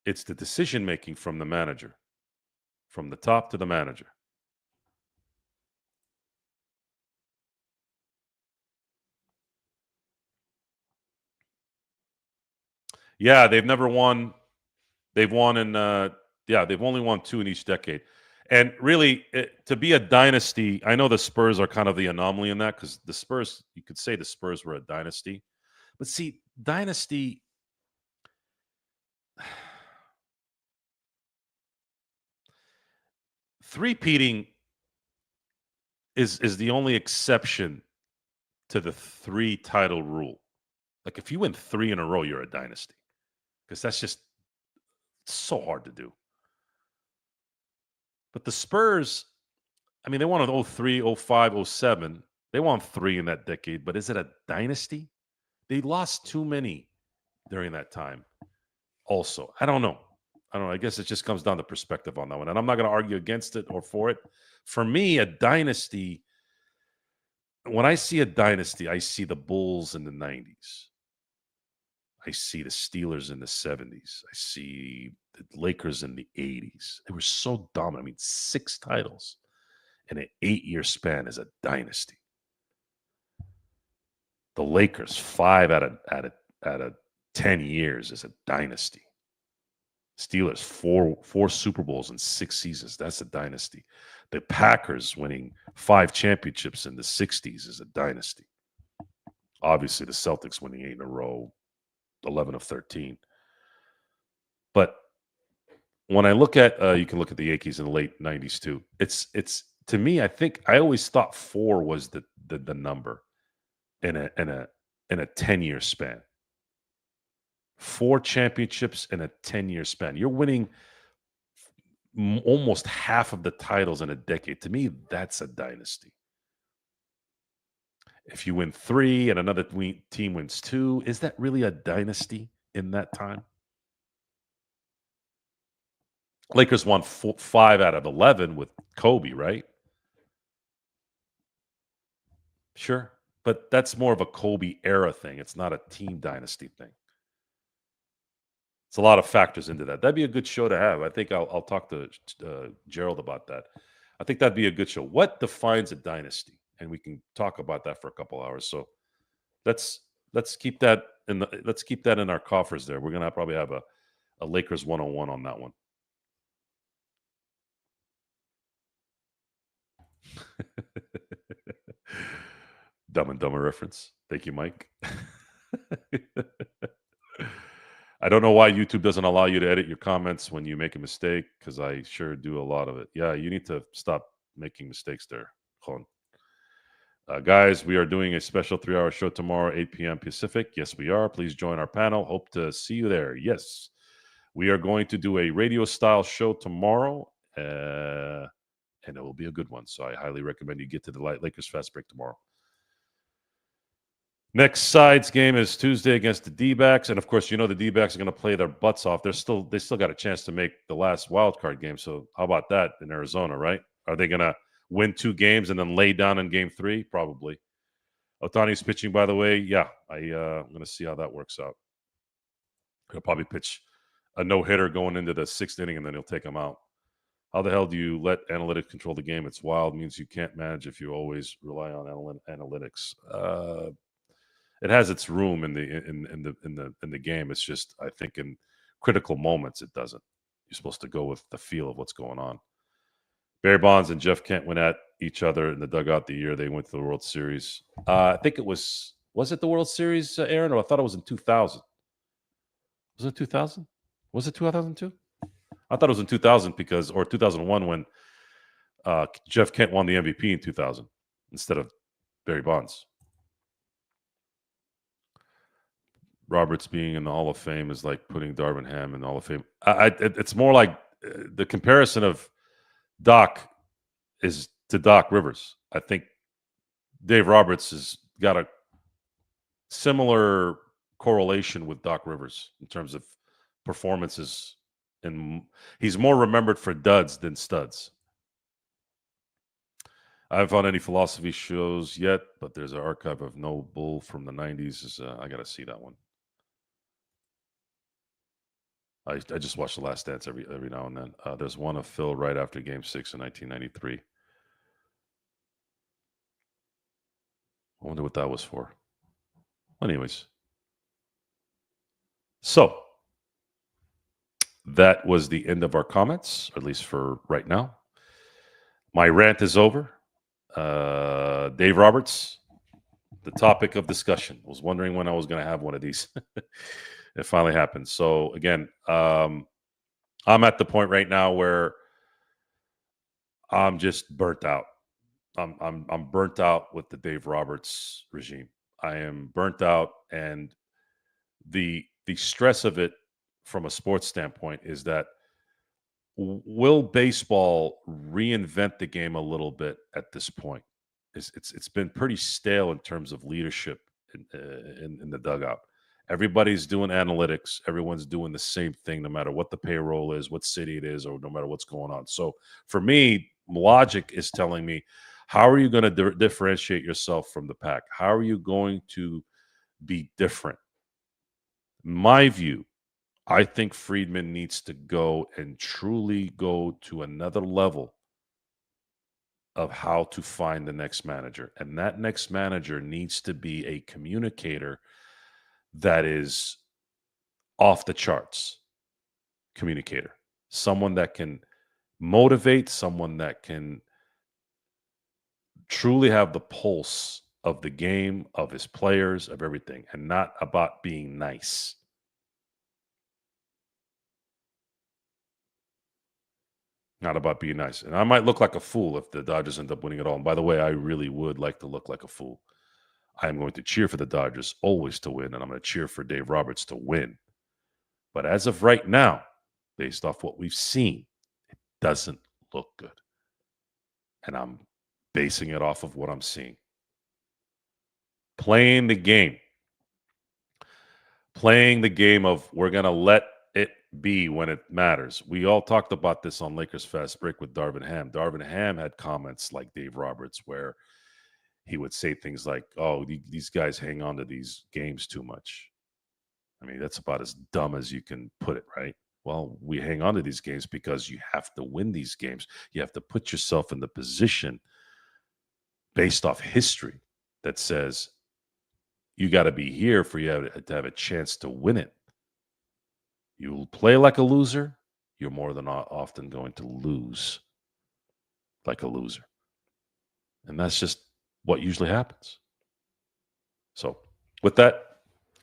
It's the decision making from the manager, from the top to the manager. Yeah, they've never won. They've won in, yeah, they've only won 2 in each decade. And really, to be a dynasty, I know the Spurs are kind of the anomaly in that, because the Spurs, you could say the Spurs were a dynasty. But see, dynasty, three-peating is the only exception to the 3 title rule. Like, if you win 3 in a row, you're a dynasty, because that's just so hard to do. But the Spurs, I mean, they won in '03, '05, '07. They won 3 in that decade, but is it a dynasty? They lost too many during that time also. I don't know. I don't know. I guess it just comes down to perspective on that one. And I'm not going to argue against it or for it. For me, a dynasty, when I see a dynasty, I see the Bulls in the 90s. I see the Steelers in the 70s. I see the Lakers in the 80s. They were so dominant. I mean, 6 titles in an 8-year span is a dynasty. The Lakers, 5 out of 10 years is a dynasty. Steelers, four Super Bowls in 6 seasons. That's a dynasty. The Packers winning 5 championships in the 60s is a dynasty. Obviously, the Celtics winning 8 in a row, 11 of 13. But when I look at, you can look at the Yankees in the late 90s too. It's to me, I think I always thought 4 was the number in a 10-year span. 4 championships in a 10-year span. You're winning almost half of the titles in a decade. To me, that's a dynasty. If you win 3 and another team wins 2, is that really a dynasty in that time? Lakers won 5 out of 11 with Kobe, right? Sure. But that's more of a Kobe era thing. It's not a team dynasty thing. It's a lot of factors into that. That'd be a good show to have. I think I'll talk to Gerald about that. I think that'd be a good show. What defines a dynasty? And we can talk about that for a couple hours. So let's keep that in our coffers there. We're gonna probably have a Lakers 101 on that one. Dumb and Dumber reference. Thank you, Mike. I don't know why YouTube doesn't allow you to edit your comments when you make a mistake, because I sure do a lot of it. Yeah, you need to stop making mistakes there, Jon. Guys, we are doing a special 3-hour show tomorrow, 8 p.m. Pacific. Yes, we are. Please join our panel. Hope to see you there. Yes, we are going to do a radio-style show tomorrow, and it will be a good one. So I highly recommend you get to the Lakers Fast Break tomorrow. Next sides game is Tuesday against the D-backs, and of course, you know the D-backs are going to play their butts off. They still got a chance to make the last wild card game. So how about that in Arizona, right? Are they going to win 2 games and then lay down in game 3? Probably. Otani's pitching, by the way. Yeah, I'm going to see how that works out. He'll probably pitch a no-hitter going into the 6th inning, and then he'll take him out. How the hell do you let analytics control the game? It's wild. It means you can't manage if you always rely on analytics. It has its room in the game. It's just, I think, in critical moments it doesn't. You're supposed to go with the feel of what's going on. Barry Bonds and Jeff Kent went at each other in the dugout the year they went to the World Series. I think it was it the World Series, Aaron? Or I thought it was in 2000. Was it 2000? Was it 2002? I thought it was in 2000 or 2001 when Jeff Kent won the MVP in 2000 instead of Barry Bonds. Roberts being in the Hall of Fame is like putting Darvin Ham in the Hall of Fame. It's more like the comparison of Doc is to Doc Rivers. I think Dave Roberts has got a similar correlation with Doc Rivers in terms of performances, and he's more remembered for duds than studs. I haven't found any philosophy shows yet, but there's an archive of No Bull from the 90s. I got to see that one. I just watch The Last Dance every now and then. There's one of Phil right after Game 6 in 1993. I wonder what that was for. Anyways, so that was the end of our comments, at least for right now. My rant is over. Dave Roberts, the topic of discussion. I was wondering when I was going to have one of these. It finally happened. So again, I'm at the point right now where I'm just burnt out. I'm burnt out with the Dave Roberts regime. I am burnt out, and the stress of it from a sports standpoint is that will baseball reinvent the game a little bit at this point? It's been pretty stale in terms of leadership in the dugout. Everybody's doing analytics. Everyone's doing the same thing, no matter what the payroll is, what city it is, or no matter what's going on. So for me, logic is telling me, how are you going to differentiate yourself from the pack? How are you going to be different? My view, I think Friedman needs to go and truly go to another level of how to find the next manager. And that next manager needs to be a communicator that is off the charts communicator. Someone that can motivate, someone that can truly have the pulse of the game, of his players, of everything, and not about being nice. Not about being nice. And I might look like a fool if the Dodgers end up winning it all. And by the way, I really would like to look like a fool. I am going to cheer for the Dodgers always to win, and I'm going to cheer for Dave Roberts to win. But as of right now, based off what we've seen, it doesn't look good. And I'm basing it off of what I'm seeing. Playing the game. Playing the game of we're going to let it be when it matters. We all talked about this on Lakers Fast Break with Darvin Ham. Darvin Ham had comments like Dave Roberts where he would say things like, oh, these guys hang on to these games too much. I mean, that's about as dumb as you can put it, right? Well, we hang on to these games because you have to win these games. You have to put yourself in the position based off history that says you got to be here for you to have a chance to win it. You play like a loser, you're more than often going to lose like a loser. And that's just what usually happens. So, with that,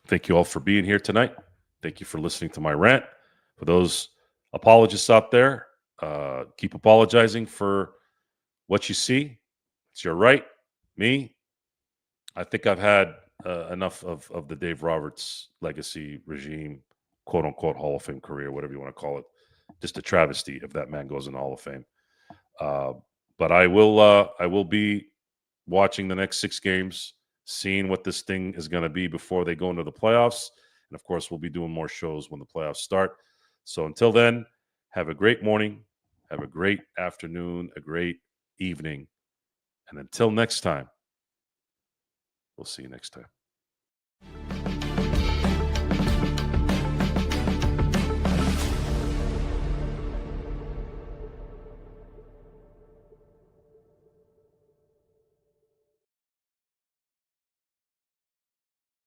thank you all for being here tonight. Thank you for listening to my rant. For those apologists out there, keep apologizing for what you see. It's your right. Me, I think I've had enough of the Dave Roberts legacy regime, quote unquote Hall of Fame career, whatever you want to call it. Just a travesty if that man goes in the Hall of Fame. But I will be watching the next 6 games, seeing what this thing is going to be before they go into the playoffs. And of course, we'll be doing more shows when the playoffs start. So until then, have a great morning, have a great afternoon, a great evening. And until next time, we'll see you next time.